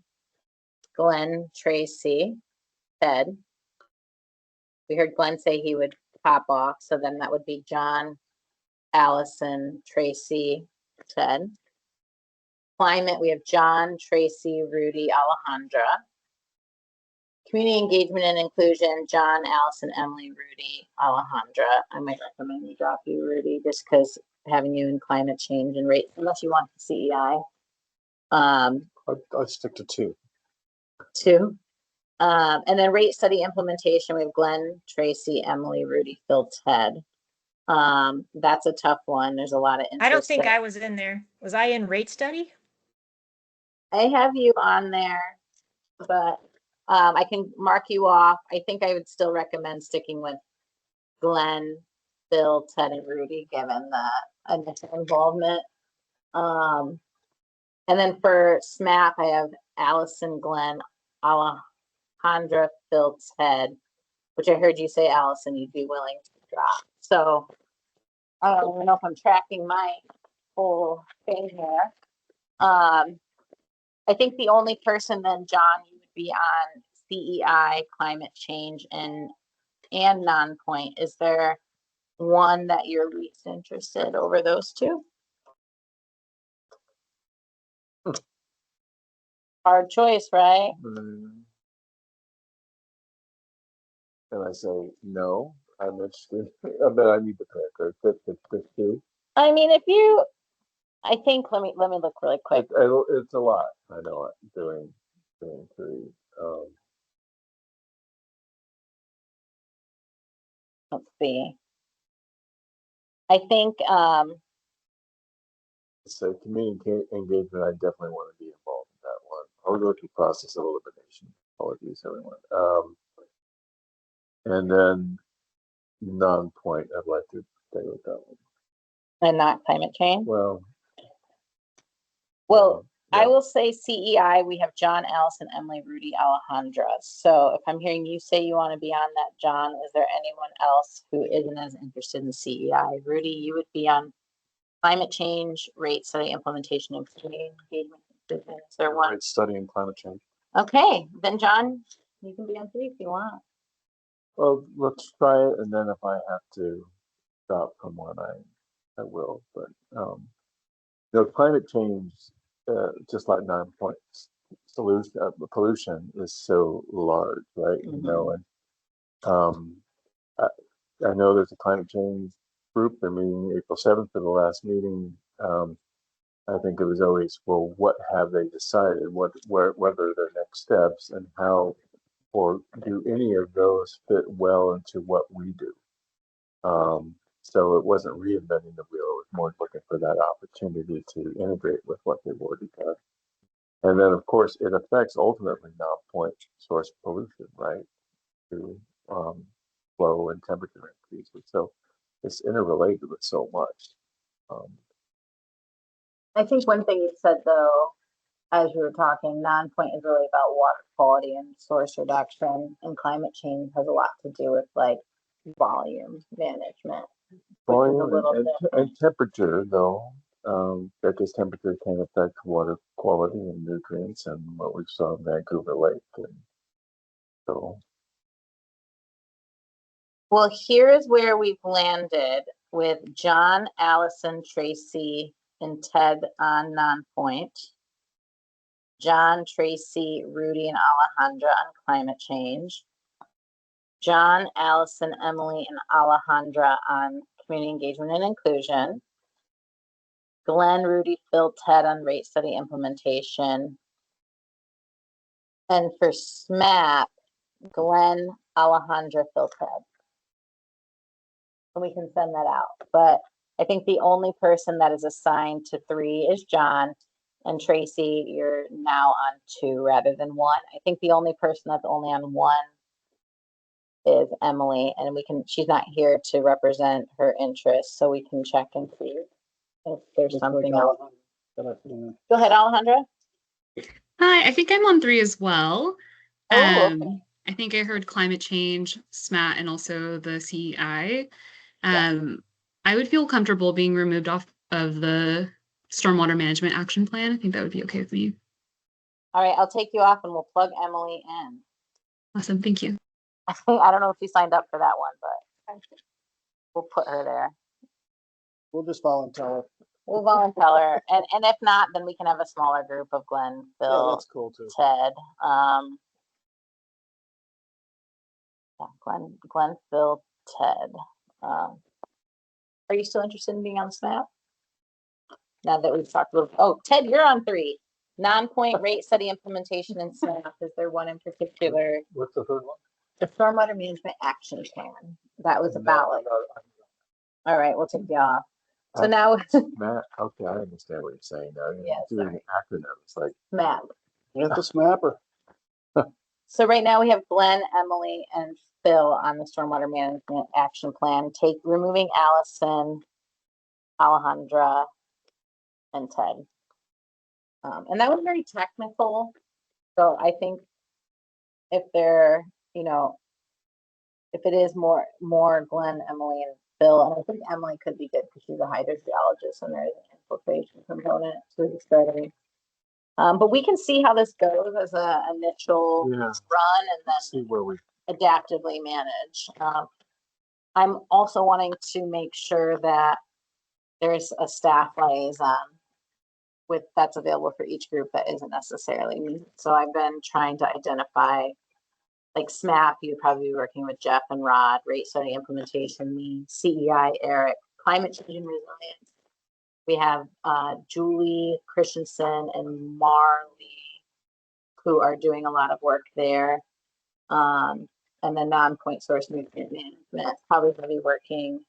C: Glenn, Tracy, Ted. We heard Glenn say he would pop off. So then that would be John, Allison, Tracy, Ted. Climate, we have John, Tracy, Rudy, Alejandra. Community engagement and inclusion, John, Allison, Emily, Rudy, Alejandra. I might recommend you drop you, Rudy, just because having you in climate change and rate, unless you want the CEI.
H: I'd stick to 2.
C: 2. And then rate study implementation, we have Glenn, Tracy, Emily, Rudy, Phil, Ted. That's a tough one. There's a lot of interest.
I: I don't think
C: there.
I: I was in there. Was I in rate study?
C: I have you on there, but I can mark you off. I think I would still recommend sticking with Glenn, Phil, Ted, and Rudy, given the initial involvement. And then for SMAP, I have Allison, Glenn, Alejandra, Phil, Ted, which I heard you say, Allison, you'd be willing to drop. So I don't even know if I'm tracking my whole thing here. I think the only person then, John, you would be on CEI, climate change, and non-point. Is there one that you're least interested over those 2? Hard choice, right?
A: And I say, no, I'm interested, but I need to pick, or pick 2.
C: I mean, if you, I think, let me look really quick.
A: It's a lot, I know it, doing 3.
C: Let's see. I think,
A: So community engagement, I definitely want to be involved in that one. I'll go through process of elimination. Apologies, everyone. And then non-point, I'd like to stay with that one.
C: and not climate change.
A: Well,
C: I will say CEI, we have John, Allison, Emily, Rudy, Alejandra. So if I'm hearing you say you want to be on that, John, is there anyone else who isn't as interested in CEI? Rudy, you would be on climate change, rate study, implementation, and community engagement. Is there one?
H: Right, studying climate change.
C: Okay, then John, you can be on 3 if you want.
A: well, let's try it, and then if I have to stop from one, I will. But climate change, just like non-point solution, pollution is so large, right? And I know there's a climate change group. They're meeting April 7th for the last meeting. I think it was always, well, what have they decided? What are their next steps, and how, or do any of those fit well into what we do? So it wasn't reinventing the wheel. It was more looking for that opportunity to integrate with what they've already done. And then, of course, it affects ultimately non-point source pollution, right? Through flow and temperature increases. So it's interrelated with so much.
C: I think one thing you said, though, as you were talking, non-point is really about water quality and source reduction, and climate change has a lot to do with like volume management.
A: Volume and temperature, though, because temperature can affect water quality and nutrients, and what we saw in Vancouver Lake. And so,
C: well, here is where we've landed with John, Allison, Tracy, and Ted on non-point. John, Tracy, Rudy, and Alejandra on climate change. John, Allison, Emily, and Alejandra on community engagement and inclusion. Glenn, Rudy, Phil, Ted on rate study implementation. And for SMAP, Glenn, Alejandra, Phil, Ted. And we can send that out. But I think the only person that is assigned to 3 is John. And Tracy, you're now on 2 rather than 1. I think the only person that's only on 1 is Emily, and she's not here to represent her interests, so we can check and see if there's
G: Looks like
C: something else.
G: Alejandra.
C: Go ahead, Alejandra.
J: Hi, I think I'm on 3 as well.
C: Oh, okay.
J: I think I heard climate change, SMAT, and also the CEI.
C: Yeah.
J: I would feel comfortable being removed off of the Stormwater Management Action Plan. I think that would be okay with me.
C: All right, I'll take you off and we'll plug Emily in.
J: Awesome, thank you.
C: I don't know if you signed up for that one, but we'll put her there.
G: We'll just volunteer her.
C: We'll volunteer her, and if not, then we can have a smaller group of Glenn,
G: Yeah,
C: Phil,
G: that's cool too.
C: Ted. Yeah, Glenn, Phil, Ted. Are you still interested in being on SNAP? Now that we've talked a little, oh, Ted, you're on 3. Non-point rate study implementation in SNAP. Is there one in particular?
F: What's the third one?
C: The Stormwater Management Action Plan. That was about like, all right, we'll take you off. So now
A: Matt, okay, I understand what you're saying now. You're
C: Yeah,
A: doing acronyms like
C: SNAP.
G: Get the snapper.
C: So right now we have Glenn, Emily, and Phil on the Stormwater Management Action Plan. Removing Allison, Alejandra, and Ted. And that was very technical. So I think if they're, if it is more Glenn, Emily, and Phil, and I think Emily could be good because she's a hydrogeologist and there's an infiltration component to the study. But we can see how this goes as an initial
A: Yeah.
C: run and then
A: see where we
C: adaptively manage. I'm also wanting to make sure that there's a staff liaison that's available for each group that isn't necessarily me. So I've been trying to identify, like SMAP, you'd probably be working with Jeff and Rod, rate study implementation, me, CEI, Eric, climate change and resilience. We have Julie Christensen and Marley, who are doing a lot of work there. And then non-point source nutrient management, probably going to be working.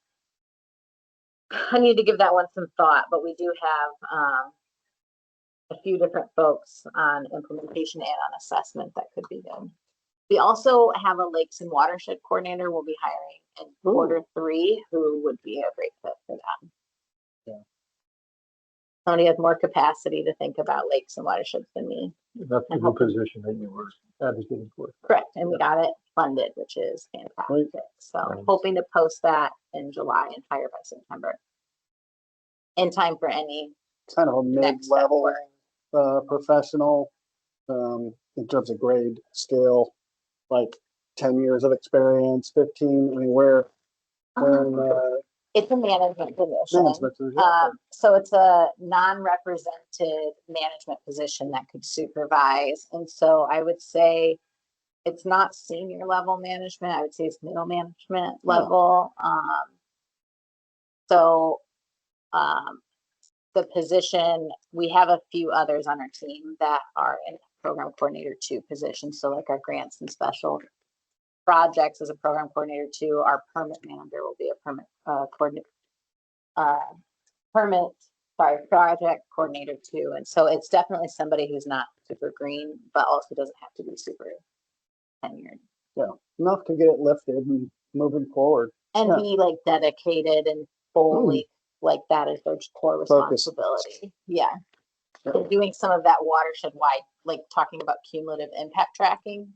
C: I need to give that one some thought, but we do have a few different folks on implementation and on assessment that could be done. We also have a lakes and watershed coordinator we'll be hiring in Q3 who would be a great fit for that.
G: Yeah.
C: Somebody has more capacity to think about lakes and watersheds than me.
F: That's the new position that you were advocating for.
C: Correct, and we got it funded, which is fantastic. So
A: Nice.
C: hoping to post that in July and hire by September. In time for any
G: Kind of a
C: next step
G: mid-level
C: work.
G: professional in terms of grade scale, like 10 years of experience, 15. I mean, where
C: It's a management position.
G: management is,
C: So it's a non-represented management position that could supervise. And so I would say it's not senior level management. I would say it's middle management level. The position, we have a few others on our team that are in program coordinator 2 positions. So like our grants and special projects as a program coordinator 2, our permit manager will be a project coordinator 2. And so it's definitely somebody who's not super green, but also doesn't have to be super tenured.
G: yeah, enough to get it lifted and moving forward.
C: And
G: Yeah.
C: be like dedicated and fully like that is their core
G: Focus.
C: responsibility. Yeah. So doing some of that watershed wide, like talking about cumulative impact tracking.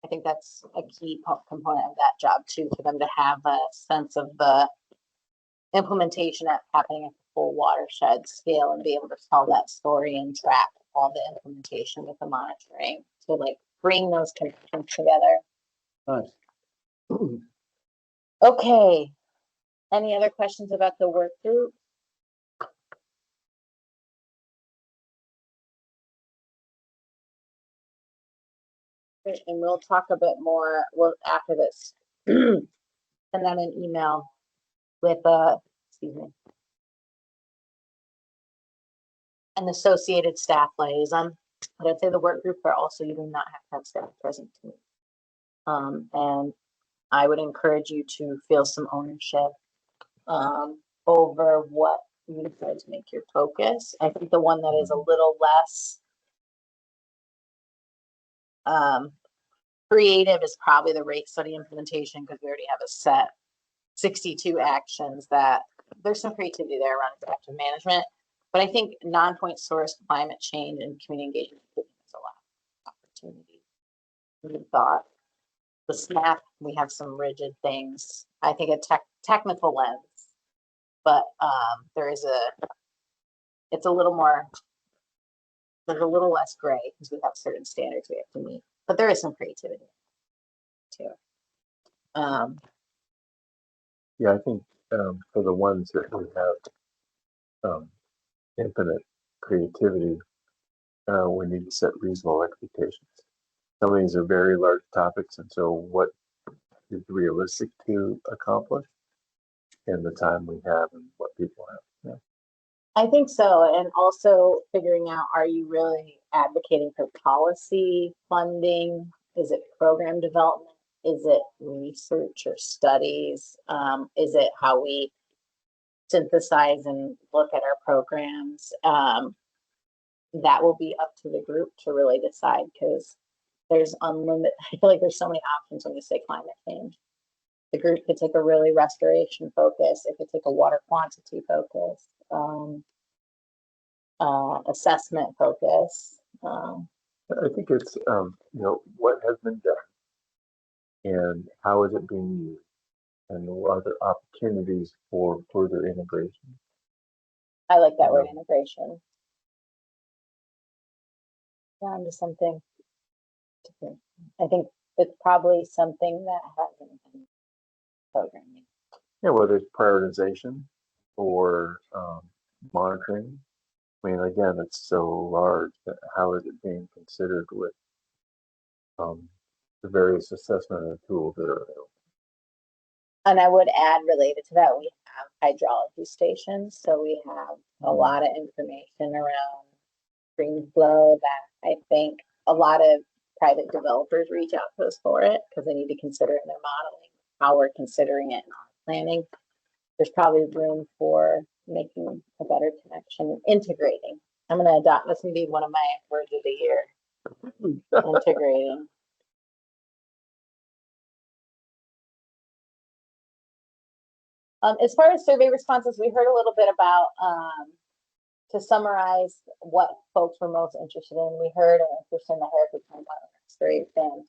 C: I think that's a key component of that job too, for them to have a sense of the implementation happening at the full watershed scale and be able to tell that story and track all the implementation with the monitoring to like bring those connections together.
G: Nice.
C: Okay. Any other questions about the work group? Great, and we'll talk a bit more after this. Send out an email with an associated staff liaison. But I'd say the work group are also, you do not have to have staff present to. And I would encourage you to feel some ownership over what you decide to make your focus. I think the one that is a little less creative is probably the rate study implementation, because we already have a set 62 actions that there's some creativity there around adaptive management. But I think non-point source climate change and community engagement is a lot of opportunity. We thought the SNAP, we have some rigid things. I think a technical lens, but it's a little more, there's a little less gray because we have certain standards we have to meet, but there is some creativity too.
A: Yeah, I think for the ones that we have infinite creativity, we need to set reasonable expectations. Some of these are very large topics, and so what is realistic to accomplish in the time we have and what people have. Yeah.
C: I think so. And also figuring out, are you really advocating for policy funding? Is it program development? Is it research or studies? Is it how we synthesize and look at our programs? That will be up to the group to really decide, because there's unlimited, I feel like there's so many options when you say climate change. The group could take a really restoration focus. It could take a water quantity focus, assessment focus.
A: I think it's what has been done and how is it being used, and what are the opportunities for further integration.
C: I like that word, integration. Down to something different. I think it's probably something that hasn't been programming.
A: Yeah, whether it's prioritization or monitoring. I mean, again, it's so large that how is it being considered with the various assessment tools that are available.
C: And I would add, related to that, we have hydrology stations. So we have a lot of information around stream flow that I think a lot of private developers reach out to us for it, because they need to consider in their modeling how we're considering it in our planning. There's probably room for making a better connection, integrating. I'm going to adopt, this going to be one of my words of the year, integrating. As far as survey responses, we heard a little bit about, to summarize what folks were most interested in. We heard an interest in the Heritage Home restoration.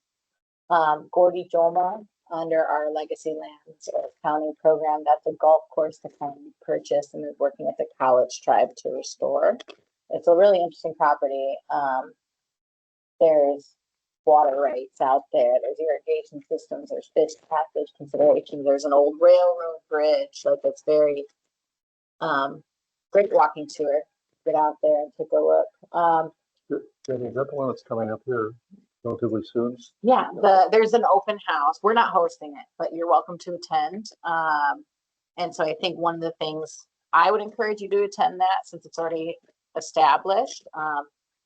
C: Gordy Joma, under our Legacy Lands County program, that's a golf course the county purchased and is working with the College Tribe to restore. It's a really interesting property. There's water rights out there, there's irrigation systems, there's fish passage considerations, there's an old railroad bridge. Like, it's very great walking tour. Get out there and take a look.
F: Jenny, is that the one that's coming up here relatively soon?
C: Yeah, there's an open house. We're not hosting it, but you're welcome to attend. And so I think one of the things I would encourage you to attend that, since it's already established.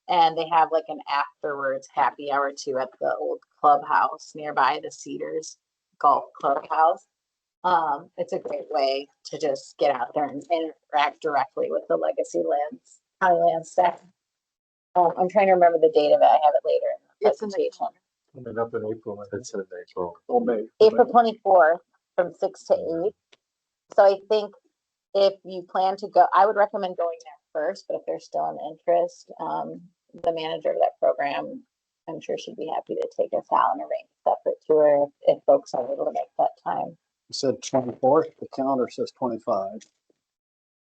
C: And they have like an afterwards happy hour too at the old clubhouse nearby, the Cedars Golf Clubhouse. It's a great way to just get out there and interact directly with the Legacy Lands, County Land staff. I'm trying to remember the date of it. I have it later in the presentation.
F: Coming up in April.
A: It's in April.
F: Oh, May.
C: April 24th from 6 to 8. So I think if you plan to go, I would recommend going there first, but if there's still an interest, the manager of that program, I'm sure she'd be happy to take us out and arrange a separate tour if folks are able to make that time.
G: You said 24th, the calendar says 25.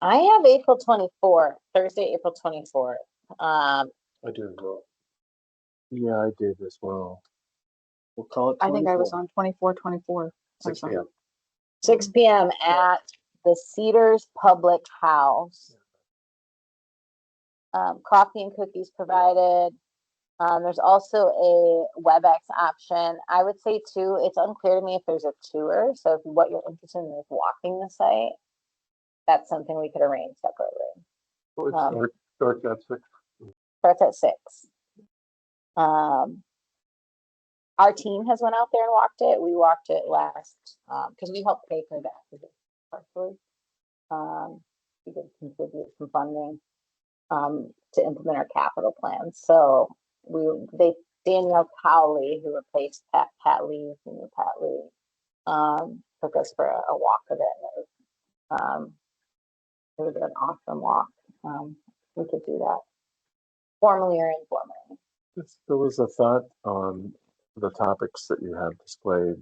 C: I have April 24th, Thursday, April 24th.
F: I do as well.
A: Yeah, I did as well.
G: We'll call it 24.
B: I think I was on 24.
G: 6 p.m.
C: 6 p.m. at the Cedars Public House. Coffee and cookies provided. There's also a WebEx option. I would say too, it's unclear to me if there's a tour. So if what you're interested in is walking the site, that's something we could arrange separately.
F: Well, it starts at 6.
C: Starts at 6. Our team has went out there and walked it. We walked it last because we helped pay for that partially. we could contribute some funding to implement our capital plan. So Danielle Cowley, who replaced Pat Lee, took us for a walk of it. It was an awesome walk. We could do that formally or informally.
A: There was a thought on the topics that you have displayed,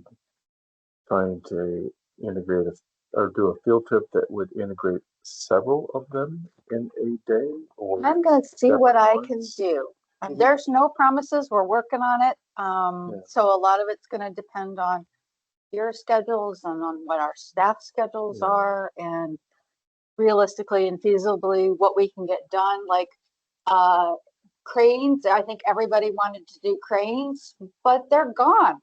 A: trying to integrate or do a field trip that would integrate several of them in a day, or
B: I'm gonna see what I
A: separate
B: can
A: ones?
B: do.
A: Mhm.
B: There's no promises. We're working on it.
A: Yeah.
B: So a lot of it's gonna depend on your schedules and on what our staff schedules
A: Yeah.
B: are, and realistically and feasibly what we can get done. Like cranes, I think everybody wanted to do cranes, but they're gone.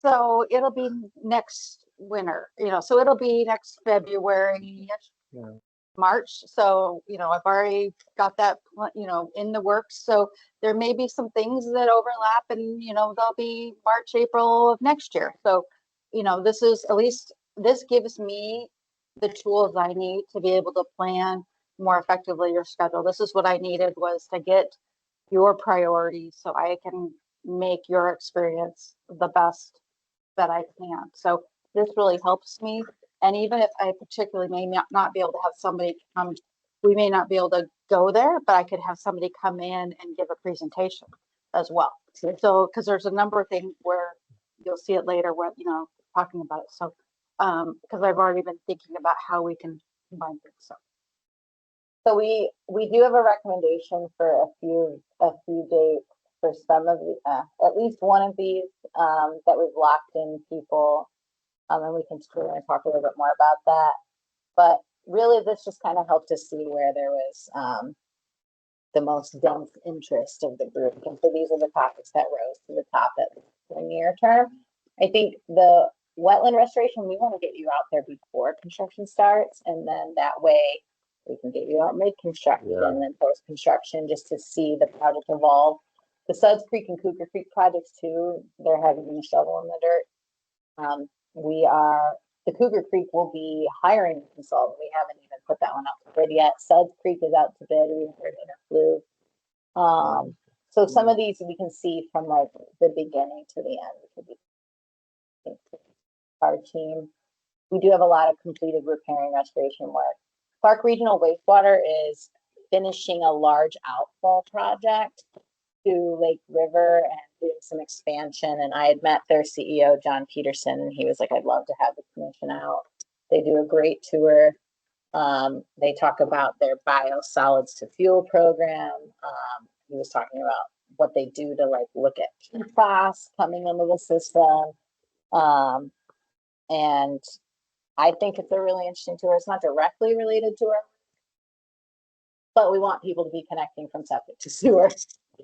B: So it'll be next winter, so it'll be next February,
A: Yeah.
B: March. So, I've already got that, in the works. So there may be some things that overlap, and, they'll be March, April of next year. So, this is at least, this gives me the tools I need to be able to plan more effectively your schedule. This is what I needed, was to get your priorities so I can make your experience the best that I can. So this really helps me. And even if I particularly may not be able to have somebody come, we may not be able to go there, but I could have somebody come in and give a presentation as well. So, because there's a number of things where you'll see it later, where, talking about it. So, because I've already been thinking about how we can combine things.
C: So we do have a recommendation for a few dates for some of the, at least one of these that we've locked in people, and we can talk a little bit more about that. But really, this just kind of helped us see where there was the most dense interest of the group. And so these are the topics that rose to the top at the near term. I think the wetland restoration, we want to get you out there before construction starts, and then that way we can get you out mid-construction and post-construction, just to see the project evolve. The Suds Creek and Cougar Creek projects too, they're having a shovel in the dirt. The Cougar Creek will be hiring a consultant. We haven't even put that one out to bid yet. Suds Creek is out to bid. We heard Interflu. So some of these we can see from like the beginning to the end. Our team, we do have a lot of completed repair and restoration work. Clark Regional Wastewater is finishing a large outfall project to Lake River and doing some expansion. And I had met their CEO, John Peterson, and he was like, I'd love to have the commission out. They do a great tour. They talk about their biosolids to fuel program. He was talking about what they do to like look at PFAS coming into the system. And I think it's a really interesting tour. It's not directly related to our, but we want people to be connecting from septic to sewer.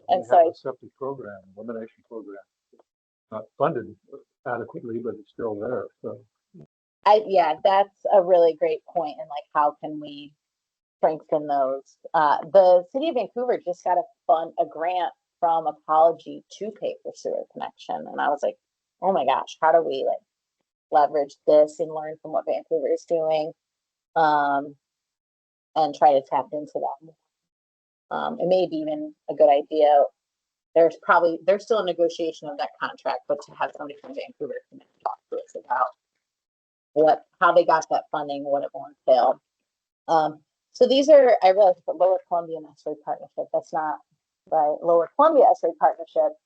C: And
F: We
C: so
F: have a septic program, elimination program, not funded adequately, but it's still there. So
C: yeah, that's a really great point. And like, how can we strengthen those? The city of Vancouver just got a grant from Ecology to pay for sewer connection. And I was like, oh my gosh, how do we like leverage this and learn from what Vancouver is doing, and try to tap into that. It may be even a good idea. There's still a negotiation of that contract, but to have somebody from Vancouver come in and talk to us about how they got that funding, what it will entail. So these are, I realized the Lower Columbia Estuary Partnership. That's not right. Lower Columbia Estuary Partnership,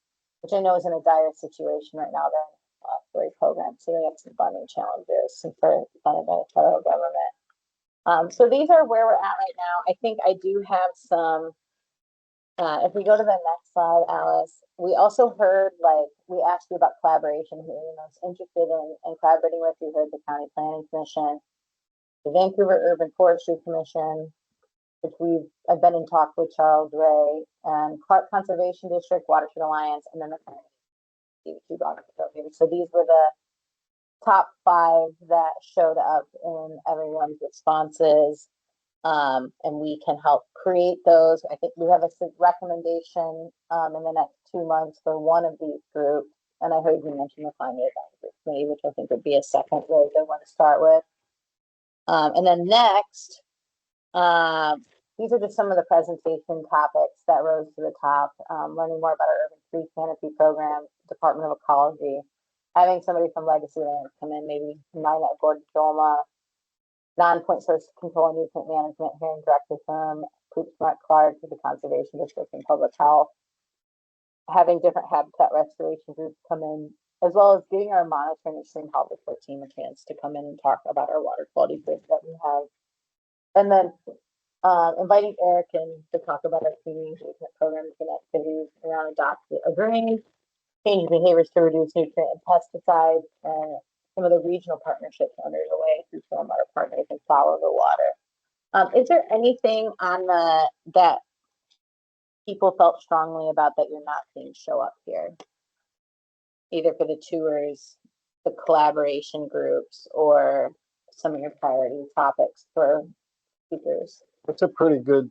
C: which I know is in a dire situation right now. They're in an estuary program, so they have some funding challenges funded by the federal government. So these are where we're at right now. I think I do have some. If we go to the next slide, Alice, we also heard, like, we asked you about collaboration, who is interested in collaborating with. You heard the County Planning Commission, the Vancouver Urban Forestry Commission, which I've been in talk with Charles Ray, and Clark Conservation District, Watershed Alliance, and then the so these were the top 5 that showed up in everyone's responses. And we can help create those. I think we have a recommendation in the next 2 months for one of these groups. And I heard you mention the Climate Advisory Committee, which I think would be a second really good one to start with. And then next, These are just some of the presentation topics that rose to the top. Learning more about our urban tree canopy program, Department of Ecology, having somebody from Legacy Land come in, maybe Nina Gordon Jolma, non-point source control and nutrient management, hearing director from Poop Smart Clark for the Conservation District and Public Health, having different habitat restoration groups come in, as well as giving our monitoring and stream health report team a chance to come in and talk about our water quality group that we have. And then inviting Eric in to talk about our community engagement programs and activities around adopting a grain, change behaviors to reduce nutrient and pesticides, and some of the regional partnerships underway through stormwater partners and follow the water. Is there anything on that people felt strongly about that you're not seeing show up here? Either for the tours, the collaboration groups, or some of your priority topics for speakers?
G: It's a pretty good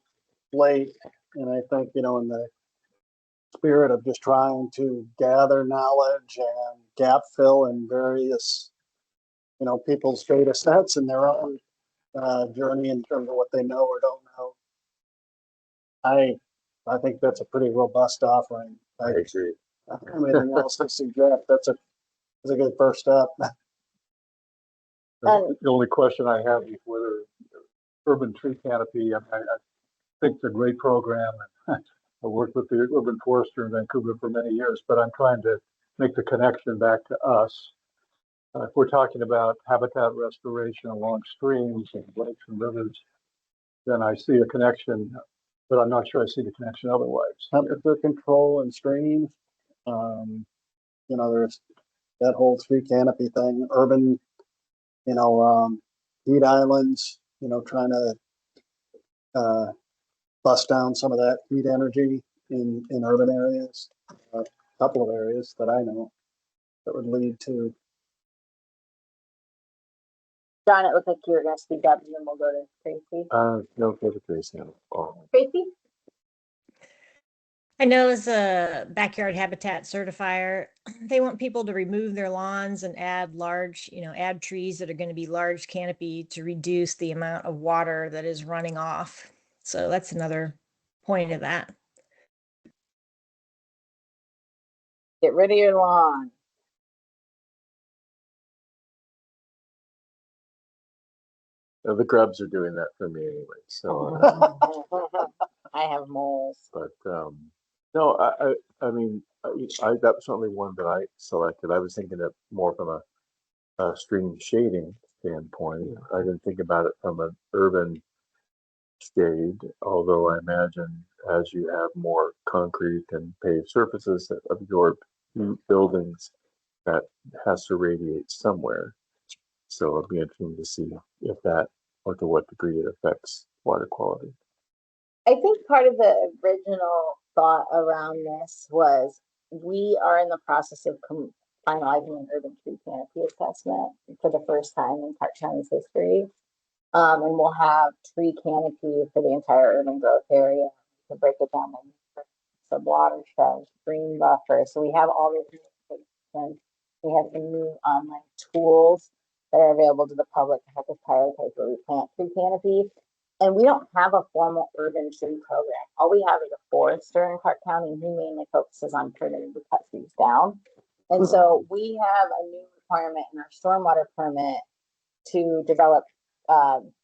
G: slate, and I think, in the spirit of just trying to gather knowledge and gap fill in various, people's data sets and their own journey in terms of what they know or don't know. I think that's a pretty robust offering.
H: I agree.
G: Anything else to suggest? That's a good first step.
C: And-
F: The only question I have is whether urban tree canopy, I think it's a great program. I worked with the urban forester in Vancouver for many years, but I'm trying to make the connection back to us. If we're talking about habitat restoration along streams and lakes and rivers, then I see a connection, but I'm not sure I see the connection otherwise.
G: Temperature control and streams. There's that whole tree canopy thing, urban, heat islands, trying to bust down some of that heat energy in urban areas. A couple of areas that I know that would lead to.
C: John, it looked like you were going to speak up, and then we'll go to Tracy.
H: No, go to Tracy.
C: Tracy?
I: I know as a backyard habitat certifier, they want people to remove their lawns and add add trees that are going to be large canopy to reduce the amount of water that is running off. So that's another point of that.
C: Get rid of your lawn.
H: The grubs are doing that for me anyway. So,
C: I have moles.
H: but no, I mean, that was certainly one that I selected. I was thinking of more from a stream shading standpoint. I didn't think about it from an urban shade, although I imagine as you have more concrete and paved surfaces that absorb heat, buildings, that has to radiate somewhere. So it'll be interesting to see if that, or to what degree it affects water quality.
C: I think part of the original thought around this was we are in the process of finalizing an urban tree canopy assessment for the first time in Clark County's history. And we'll have tree canopy for the entire urban growth area to break it down by some watersheds, green buffer. So we have all these information. We have some new online tools that are available to the public to help us prioritize where we plant tree canopy. And we don't have a formal urban tree program. All we have is a forester in Clark County, and he mainly focuses on permitting to cut trees down. And so we have a new requirement in our stormwater permit to develop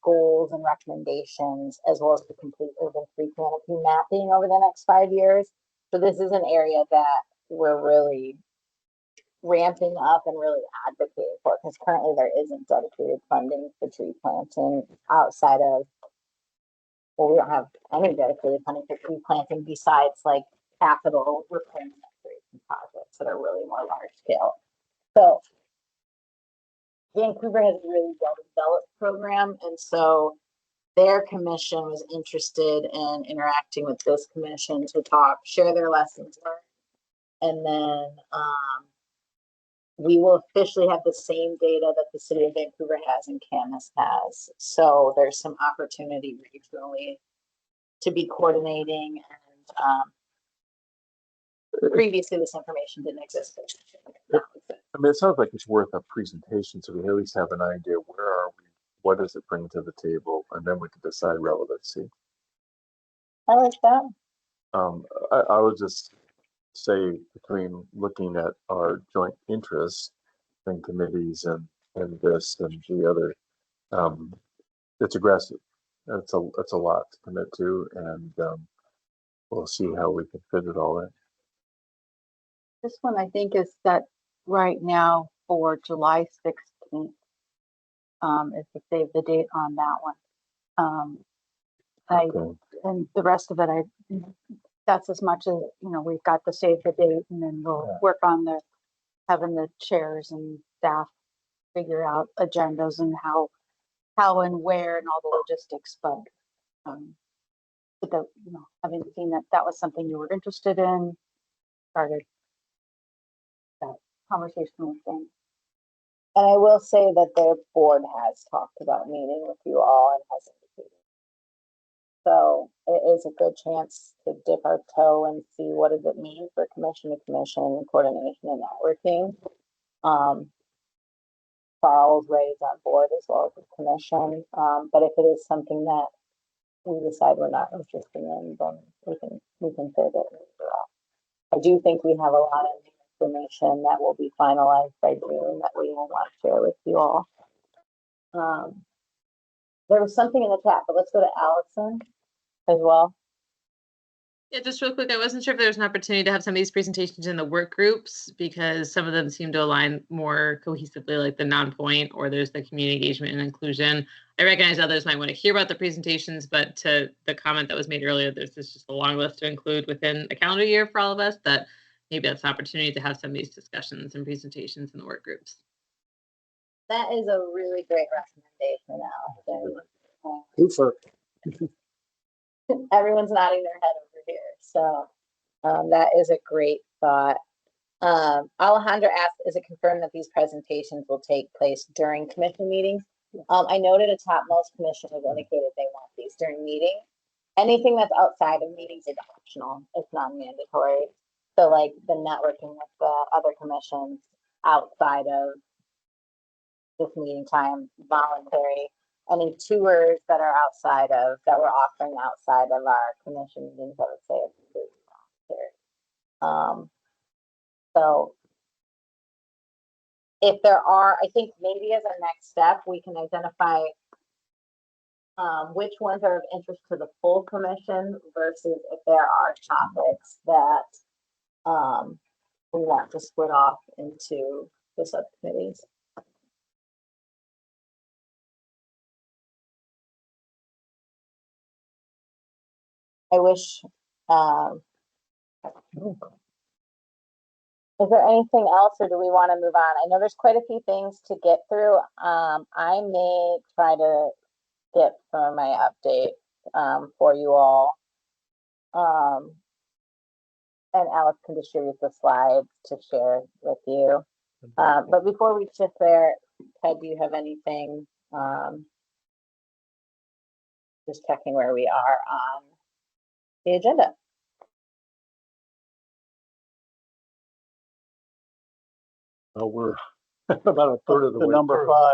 C: goals and recommendations, as well as to complete urban tree canopy mapping over the next 5 years. So this is an area that we're really ramping up and really advocating for, because currently there isn't dedicated funding for tree planting outside of, well, we don't have any dedicated funding for tree planting besides like capital replacement projects that are really more large scale. So Vancouver has a really well developed program, and so their commission was interested in interacting with this commission to share their lessons learned, and then we will officially have the same data that the city of Vancouver has and Camas has. So there's some opportunity regionally to be coordinating, and previously this information didn't exist.
H: I mean, it sounds like it's worth a presentation, so we at least have an idea where are we
A: what does it bring to the table, and then we can decide relevancy.
C: I like that.
A: I would just say between looking at our joint interests in committees and this and the other, it's aggressive. It's a lot to commit to, and we'll see how we can fit it all in.
B: This one I think is set right now for July 16th. Is to save the date on that one.
A: Okay.
B: And the rest of it, that's as much as, we've got to save the date, and then we'll
A: Yeah.
B: work on having the chairs and staff figure out agendas and how and where and all the logistics, but having seen that was something you were interested in, started that conversation with them.
C: And I will say that the board has talked about meeting with you all and has indicated. So it is a good chance to dip our toe and see what does it mean for commission to commission coordination and networking. Charles Ray's on board as well as the commission. But if it is something that we decide we're not interested in, then we can fit it. I do think we have a lot of information that will be finalized by June that we will want to share with you all. There was something in the chat, but let's go to Allison as well.
D: Yeah, just real quick, I wasn't sure if there was an opportunity to have some of these presentations in the work groups, because some of them seem to align more cohesively, like the non-point, or there's the community engagement and inclusion. I recognize others might want to hear about the presentations, but to the comment that was made earlier, there's just a long list to include within a calendar year for all of us, that maybe that's an opportunity to have some of these discussions and presentations in the work groups.
C: That is a really great recommendation, Allison.
G: Hoofer.
C: Everyone's nodding their head over here. So that is a great thought. Alejandra asked, is it confirmed that these presentations will take place during commission meetings? I noted a top most commissioners indicated they want these during meetings. Anything that's outside of meetings is optional. It's non-mandatory. So like the networking with the other commissions outside of this meeting time, voluntary. Any tours that are outside of, that we're offering outside of our commission meetings, I would say it's completely voluntary. So if there are, I think maybe as a next step, we can identify which ones are of interest to the full commission versus if there are topics that we want to split off into the subcommittees. I wish, is there anything else, or do we want to move on? I know there's quite a few things to get through. I may try to get some of my update for you all. And Alex can distribute the slides to share with you. But before we shift there, Ted, do you have anything? Just checking where we are on the agenda.
F: Well, we're about a third of the
G: The
F: way
G: number
F: through.
G: 5,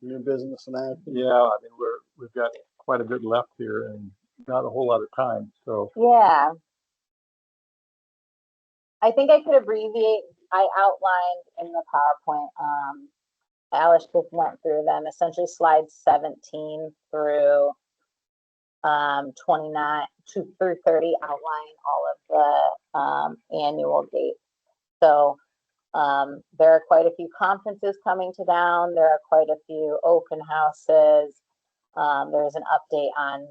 G: new business and action.
F: Yeah, I mean, we've got quite a bit left here and not a whole lot of time, so.
C: Yeah. I think I could abbreviate. I outlined in the PowerPoint. Alice just went through them. Essentially, slides 17 through 29 through 30 outline all of the annual dates. So there are quite a few conferences coming to town. There are quite a few open houses. There's an update on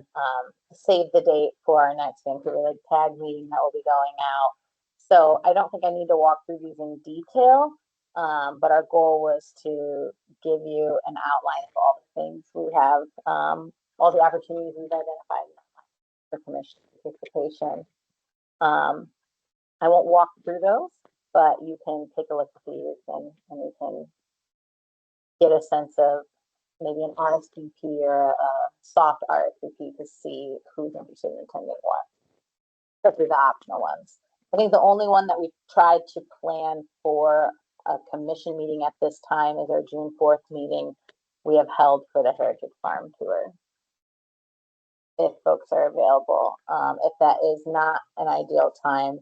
C: save the date for our next Vancouver Lake Tag meeting that will be going out. So I don't think I need to walk through these in detail, but our goal was to give you an outline of all the things we have, all the opportunities we've identified for commission participation. I won't walk through those, but you can take a look at these and you can get a sense of maybe an RSVP or a soft RSVP to see who's interested in attending what, especially the optional ones. I think the only one that we've tried to plan for a commission meeting at this time is our June 4th meeting. we have held for the Heritage Farm tour. If folks are available, if that is not an ideal time,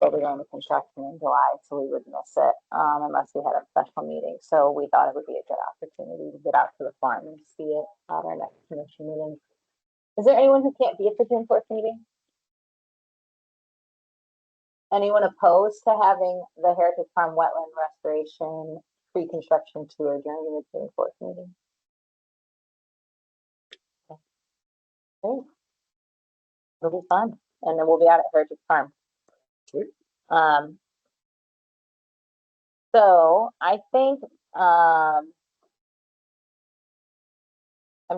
C: but we're going to construction in July, so we would miss it, unless we had a special meeting. So we thought it would be a good opportunity to get out to the farm and see it at our next commission meeting. Is there anyone who can't be at the June 4th meeting? Anyone opposed to having the Heritage Farm wetland restoration pre-construction tour during the June 4th meeting? Okay. It'll be fun, and then we'll be out at Heritage Farm.
H: Sweet.
C: So I think I'm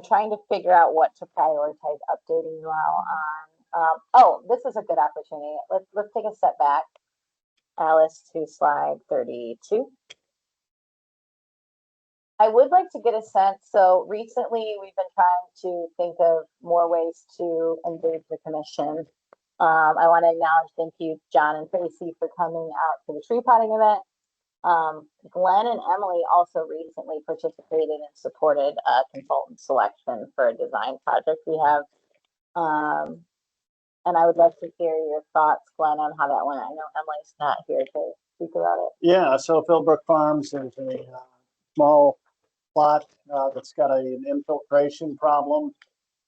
C: trying to figure out what to prioritize updating you all on. Oh, this is a good opportunity. Let's take a step back, Alice, to slide 32. I would like to get a sense. So recently we've been trying to think of more ways to engage the commission. I want to acknowledge, thank you, John and Tracy, for coming out to the tree potting event. Glenn and Emily also recently participated and supported a consultant selection for a design project we have. And I would love to hear your thoughts, Glenn, on how that went. I know Emily's not here to speak about it.
G: Yeah, so Philbrook Farms is a small plot that's got an infiltration problem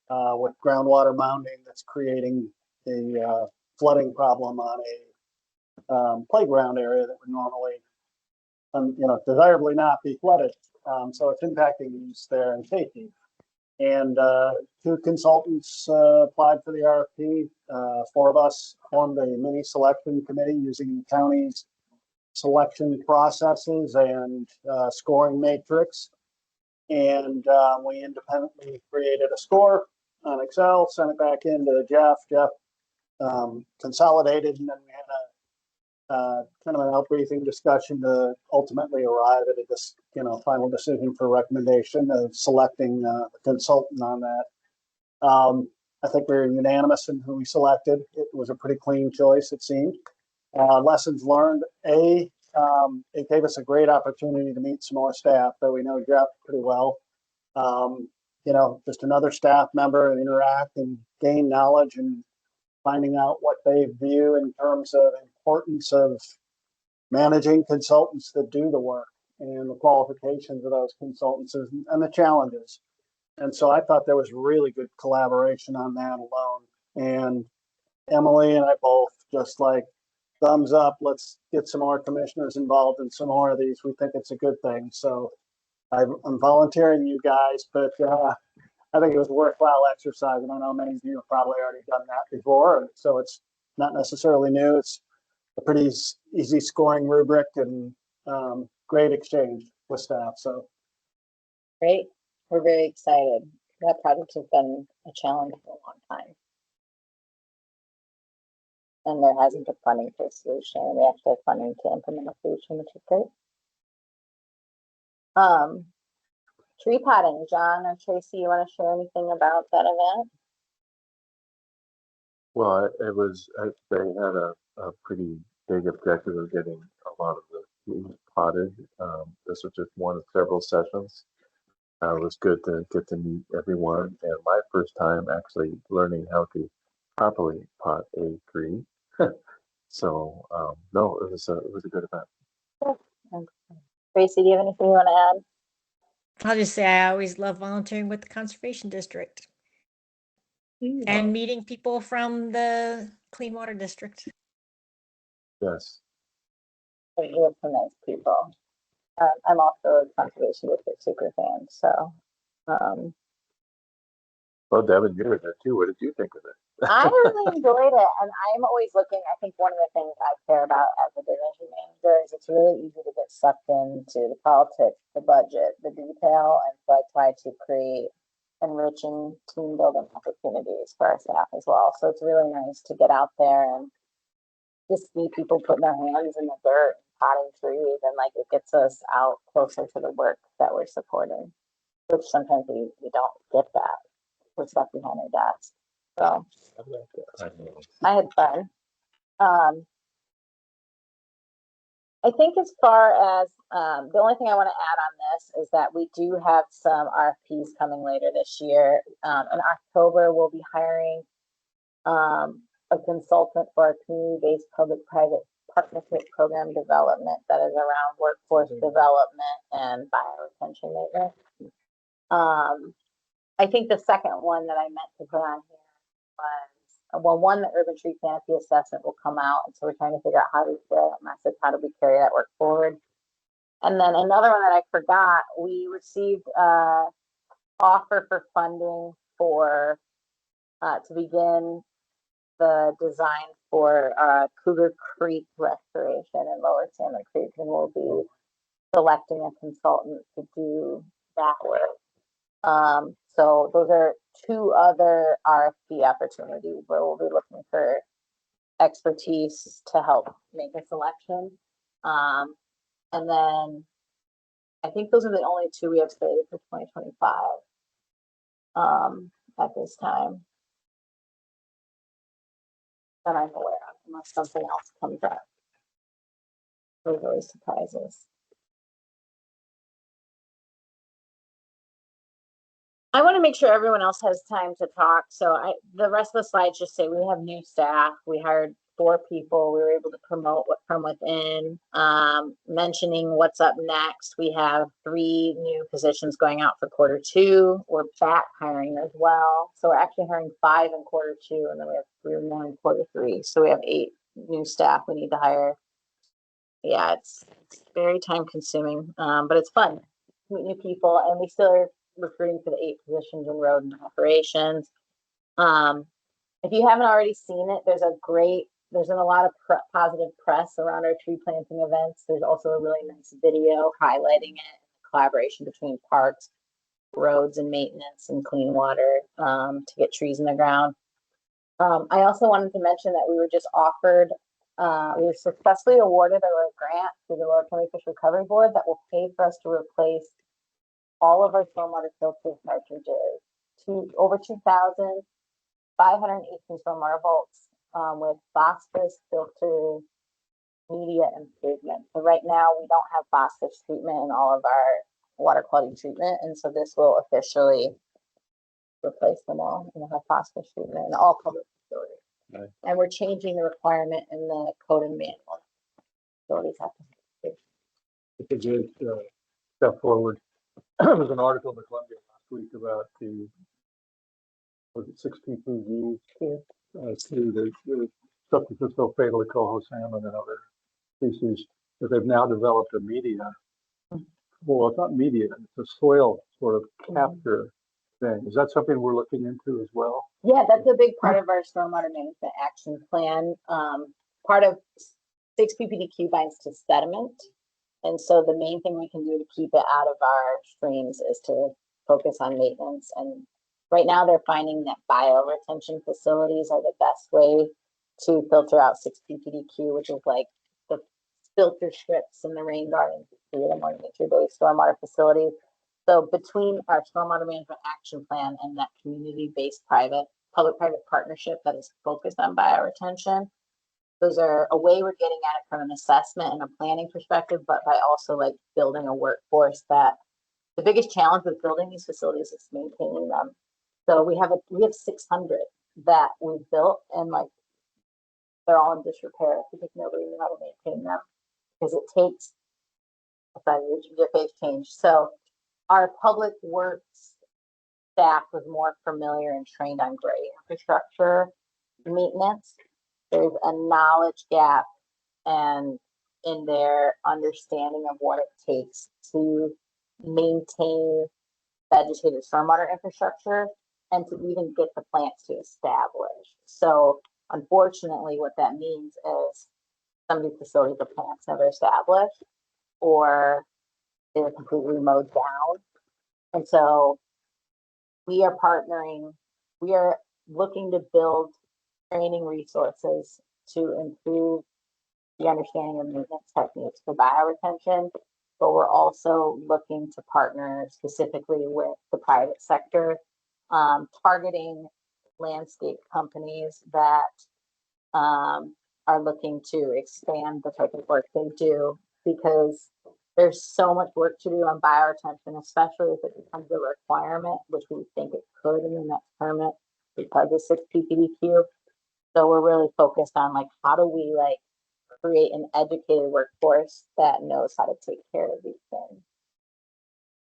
G: with groundwater mounding that's creating a flooding problem on a playground area that would normally, desirably not be flooded. So it's impacting use there and safety. And 2 consultants applied for the RFP. 4 of us formed a mini selection committee using the county's selection processes and scoring matrix. And we independently created a score on Excel, sent it back into Jeff. Jeff consolidated, and then we had a kind of an outbriefing discussion to ultimately arrive at this, final decision for recommendation of selecting the consultant on that. I think we were unanimous in who we selected. It was a pretty clean choice, it seemed. Lessons learned: it gave us a great opportunity to meet some more staff, though we know Jeff pretty well. Just another staff member and interact and gain knowledge and finding out what they view in terms of importance of managing consultants that do the work and the qualifications of those consultants and the challenges. And so I thought there was really good collaboration on that alone. And Emily and I both just like, thumbs up, let's get some more commissioners involved in some more of these. We think it's a good thing. So I'm volunteering you guys, but I think it was a worthwhile exercise. And I know many of you have probably already done that before. So it's not necessarily new. It's a pretty easy scoring rubric and great exchange with staff. So
C: Great. We're very excited. That project has been a challenge for a long time. And there hasn't been funding for a solution. We actually have funding to implement a solution, which is great. Tree potting, John or Tracy, you want to share anything about that event?
A: Well, they had a pretty big objective of getting a lot of the trees potted. This was just one of several sessions. It was good to get to meet everyone, and my first time actually learning how to properly pot a tree. So no, it was a good event.
C: Tracy, do you have anything you want to add?
I: I'll just say I always love volunteering with the Conservation District and meeting people from the Clean Water District.
A: Yes.
C: We have some nice people. I'm also a Conservation District super fan, so.
A: Well, Devin, you were there too. What did you think of it?
C: I really enjoyed it, and I'm always looking. I think one of the things I care about as a division manager is it's really easy to get sucked into the politics, the budget, the detail, and so I try to create enriching team building opportunities for our staff as well. So it's really nice to get out there and just see people putting their hands in the dirt, potting trees, and like it gets us out closer to the work that we're supporting, which sometimes we don't get that. We're stuck behind our desks. So I had fun. I think as far as, the only thing I want to add on this is that we do have some RFPs coming later this year. In October, we'll be hiring a consultant for our community-based public-private partnership program development that is around workforce development and bioretention maintenance. I think the second one that I meant to put on here was, well, one, the urban tree canopy assessment will come out, and so we're trying to figure out how to share that message, how do we carry that work forward. And then another one that I forgot, we received offer for funding for to begin the design for Cougar Creek restoration in Lower Salmon Creek, and we'll be selecting a consultant to do that work. So those are two other RFP opportunities where we'll be looking for expertise to help make a selection. And then I think those are the only two we have slated for 2025 at this time that I'm aware of, unless something else comes up. Those really surprises. I want to make sure everyone else has time to talk. So the rest of the slides just say we have new staff. We hired 4 people. We were able to promote from within. Mentioning what's up next, we have 3 new positions going out for Q2. We're back hiring as well. So we're actually hiring 5 in Q2, and then we have 3 more in Q3. So we have 8 new staff we need to hire. Yeah, it's very time consuming, but it's fun to meet new people, and we still are recruiting for the 8 positions in road and operations. If you haven't already seen it, there's been a lot of positive press around our tree planting events. There's also a really nice video highlighting it, collaboration between parks, roads and maintenance and clean water to get trees in the ground. I also wanted to mention that we were just offered, we were successfully awarded a grant through the Lower County Fish Recovery Board that will pay for us to replace all of our stormwater filter cartridges, over 2,518 stormwater vaults with phosphorus filter media improvement. So right now we don't have phosphorus treatment in all of our water quality treatment, and so this will officially replace them all and have phosphorus treatment in all public facilities.
H: Right.
C: And we're changing the requirement in the code and manual. Facilities have to.
F: It's a good step forward. There was an article in the Columbia last week about the 6 ppg to the substance that's so fatal to coho salmon and other species that they've now developed a media. Well, it's not media; it's a soil sort of capture thing. Is that something we're looking into as well?
C: Yeah, that's a big part of our stormwater management action plan. Part of 6 ppdq binds to sediment. And so the main thing we can do to keep it out of our streams is to focus on maintenance. And right now they're finding that bioretention facilities are the best way to filter out 6 ppdq, which is like the filter strips in the rain gardens, the more nature-based stormwater facilities. So between our stormwater management action plan and that community-based public-private partnership that is focused on bioretention, those are a way we're getting at it from an assessment and a planning perspective, but by also like building a workforce that the biggest challenge with building these facilities is maintaining them. So we have 600 that we've built, and like they're all in disrepair because nobody knew how to maintain them because it takes your page change. So our public works staff was more familiar and trained on gray infrastructure maintenance. There's a knowledge gap and in their understanding of what it takes to maintain vegetated stormwater infrastructure and to even get the plants to establish. So unfortunately, what that means is some of these facilities, the plants never established or they're completely mowed down. And so we are partnering, we are looking to build training resources to improve the understanding of maintenance techniques for bioretention, but we're also looking to partner specifically with the private sector, targeting landscape companies that are looking to expand the type of work they do because there's so much work to do on bioretention, especially if it becomes a requirement, which we think it could in the next permit because of 6 PPDQ. So we're really focused on like, how do we like create an educated workforce that knows how to take care of these things.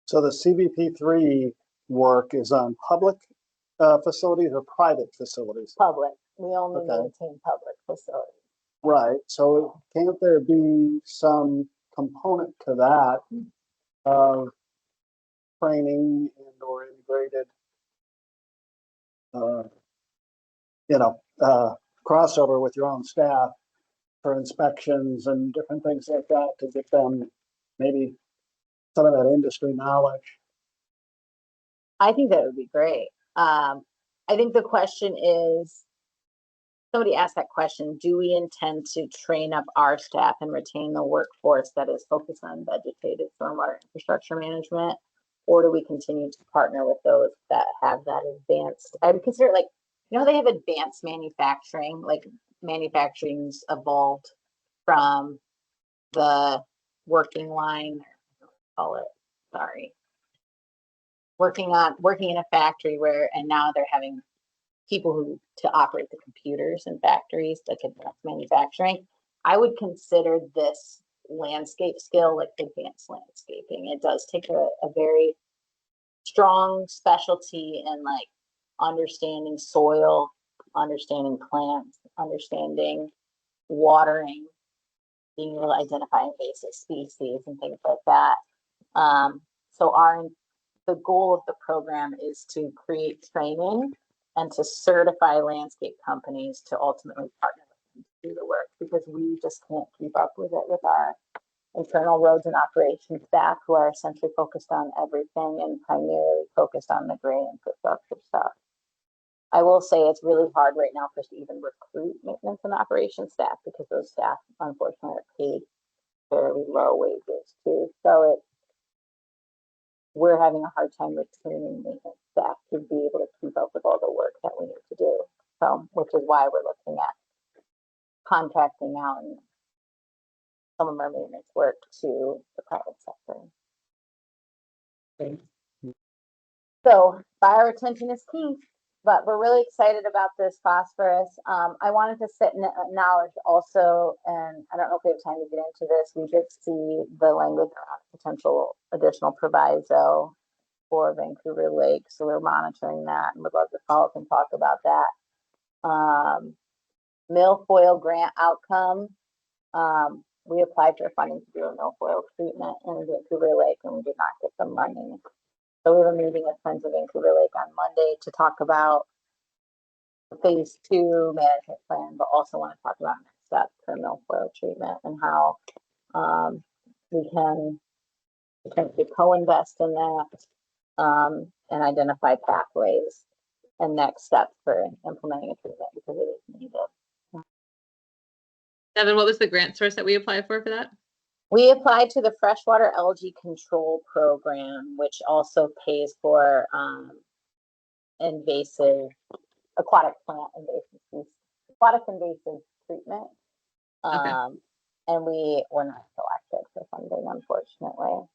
G: So the CBP3 work is on public facilities or private facilities?
C: Public, we only
G: Okay.
C: maintain public facilities.
G: Right, so can't there be some component to that of training and or integrated, crossover with your own staff for inspections and different things like that to get them maybe some of that industry knowledge?
C: I think that would be great. I think the question is, somebody asked that question, do we intend to train up our staff and retain the workforce that is focused on vegetative stormwater infrastructure management? Or do we continue to partner with those that have that advanced, I would consider like, they have advanced manufacturing, like manufacturing's evolved from the working line, working in a factory and now they're having people to operate the computers in factories, like advanced manufacturing. I would consider this landscape skill like advanced landscaping. It does take a very strong specialty in like understanding soil, understanding plants, understanding watering, being able to identify invasive species and things like that. So the goal of the program is to create training and to certify landscape companies to ultimately partner with them to do the work, because we just can't keep up with it with our internal roads and operations staff who are essentially focused on everything and primarily focused on the gray infrastructure stuff. I will say it's really hard right now for us to even recruit maintenance and operations staff because those staff unfortunately are paid fairly low wages too. So we're having a hard time retaining maintenance staff to be able to keep up with all the work that we need to do. So, which is why we're looking at contracting out and some of our maintenance work to the private sector. So bioretention is key, but we're really excited about this phosphorus. I wanted to sit and acknowledge also, and I don't know if we have time to get into this, we did see the language around potential additional proviso for Vancouver Lake. So we're monitoring that and would love to follow up and talk about that. Milfoil grant outcome. We applied for funding to do a milfoil treatment in Vancouver Lake and we did not get the money. So we have a meeting with Friends of Vancouver Lake on Monday to talk about the phase 2 management plan, but also want to talk about next steps for milfoil treatment and how we can potentially co-invest in that and identify pathways and next steps for implementing a treatment because it is needed.
D: Devin, what was the grant source that we applied for that?
C: We applied to the freshwater algae control program, which also pays for aquatic invasive treatment.
D: Okay.
C: And we were not selected for funding, unfortunately.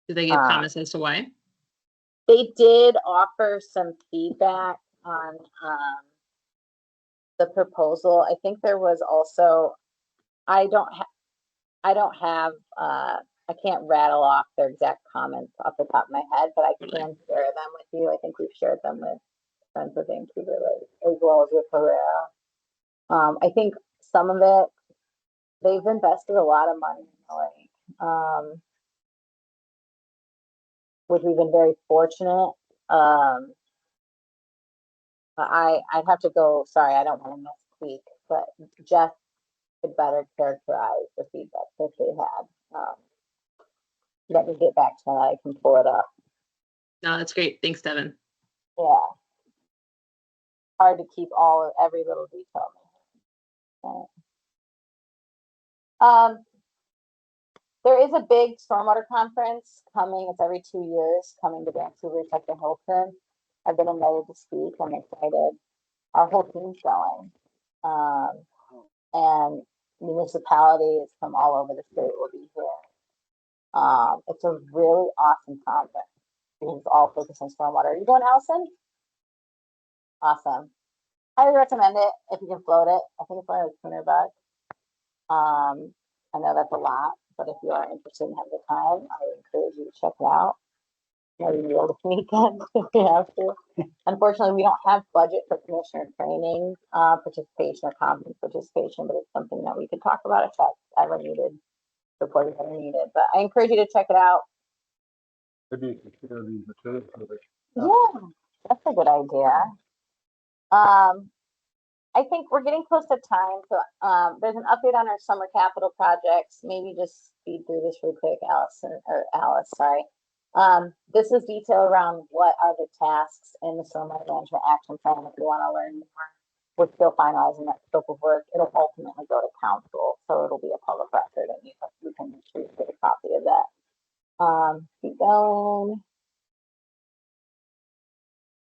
D: Did they give comments as to why?
C: They did offer some feedback on the proposal. I think there was also, I can't rattle off their exact comments off the top of my head, but I can share them with you. I think we've shared them with Friends of Vancouver Lake as well as with Herrera. I think some of it, they've invested a lot of money in the lake, which we've been very fortunate. I'd have to go, sorry, I don't want to misspeak, but Jeff could better characterize the feedback that they had. Let me get back to that. I can pull it up.
D: No, that's great. Thanks, Devin.
C: Yeah. Hard to keep every little detail. Okay. There is a big stormwater conference coming. It's every 2 years coming to Vancouver, Tucker Hilton. I've been invited to speak. I'm excited. Our whole team's going. And municipalities from all over the state will be here. It's a really awesome conference. It's all focused on stormwater. Are you going, Allison? Awesome. Highly recommend it if you can float it. I think it's only like $200. I know that's a lot, but if you are interested and have the time, I would encourage you to check it out. Maybe you'll the weekend if you have to. Unfortunately, we don't have budget for commissioner training participation or conference participation, but it's something that we could talk about if that's ever needed, support is ever needed. But I encourage you to check it out.
F: Maybe you can share these materials with us.
C: Yeah, that's a good idea. I think we're getting close to time, so there's an update on our summer capital projects. Maybe just speed through this real quick, Alice, sorry. This is detail around what are the tasks in the stormwater management action plan if you want to learn more. We're still finalizing that scope of work. It'll ultimately go to council, so it'll be a public record and you can make sure you get a copy of that. Keep going.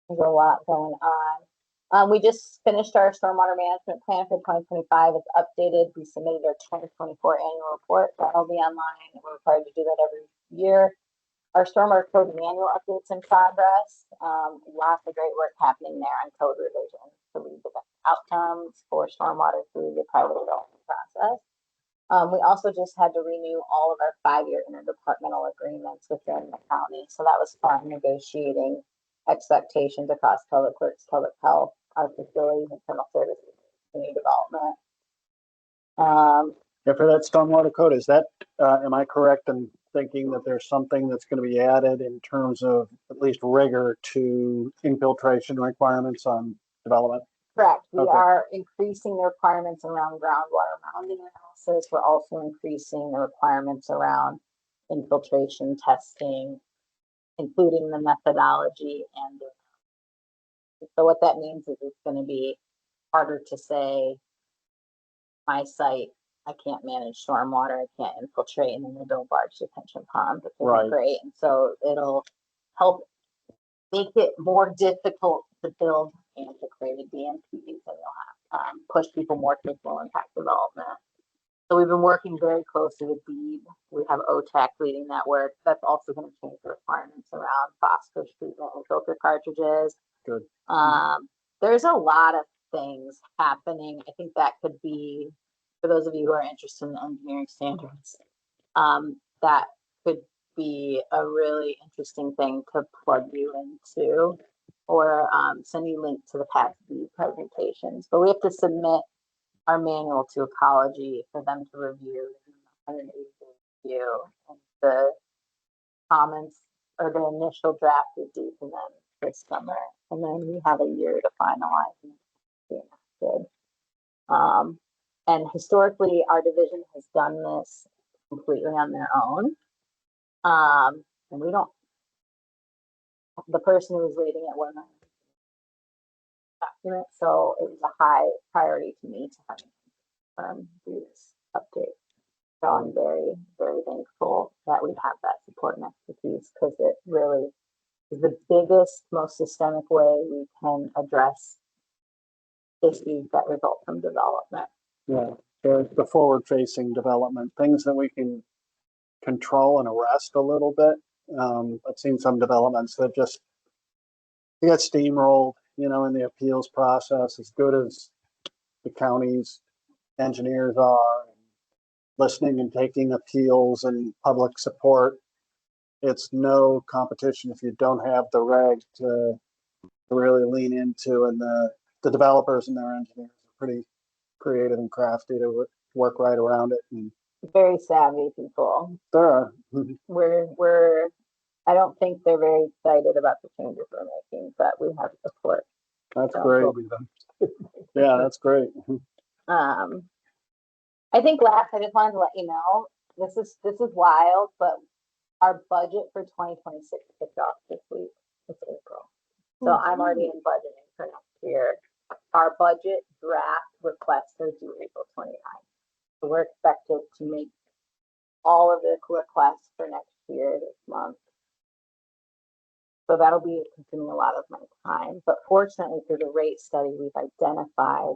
C: There's a lot going on. We just finished our stormwater management plan for 2025. It's updated. We submitted our 2024 annual report. That'll be online. We're required to do that every year. Our stormwater code manual updates in progress. Lots of great work happening there on code revisions to lead the outcomes for stormwater through the private development process. We also just had to renew all of our 5-year interdepartmental agreements within the county. So that was fun, negotiating expectations across public works, public health, our facilities, internal services, community development.
G: Yeah, for that stormwater code, is that, am I correct in thinking that there's something that's going to be added in terms of at least rigor to infiltration requirements on development?
C: Correct. We
G: Okay.
C: are increasing the requirements around groundwater mounting analysis. We're also increasing the requirements around infiltration testing, including the methodology. And so what that means is it's going to be harder to say, my site, I can't manage stormwater, I can't infiltrate, and then they build large detention ponds, which is
G: Right.
C: great. And so it'll help make it more difficult to build antiquated DMPs, and you'll have push people more towards low impact development. So we've been working very closely with BEAD. We have OTAC leading that work. That's also going to change the requirements around phosphorus treatment and filter cartridges.
G: Good.
C: There's a lot of things happening. I think that could be, for those of you who are interested in engineering standards, that could be a really interesting thing to plug you into, or send you link to the past BEAD presentations. But we have to submit our manual to Ecology for them to review, 180 review, and the comments or the initial draft is due to them this summer, and then we have a year to finalize and be enacted. And historically, our division has done this completely on their own, and we don't. The person who was leading it wasn't document, so it was a high priority to me to have do this update. So I'm very, very thankful that we have that support and expertise, because it really is the biggest, most systemic way we can address issues that result from development.
G: Yeah, the forward-facing development, things that we can control and arrest a little bit. I've seen some developments that just get steamrolled, in the appeals process. As good as the county's engineers are, listening and taking appeals and public support, it's no competition if you don't have the reg to really lean into, and the developers and their engineers are pretty creative and crafty to work right around it. And
C: Very savvy people.
G: there are.
C: We're I don't think they're very excited about the changes we're making, but we have support.
G: That's
C: So,
G: great. Yeah, that's great.
C: I think last, I just wanted to let you know, this is wild, but our budget for 2026 kicked off this week. It's April. So I'm already in budgeting for next year. Our budget draft requests are due April 29th. So we're expected to make all of the requests for next year this month. So that'll be consuming a lot of my time. But fortunately, through the rate study, we've identified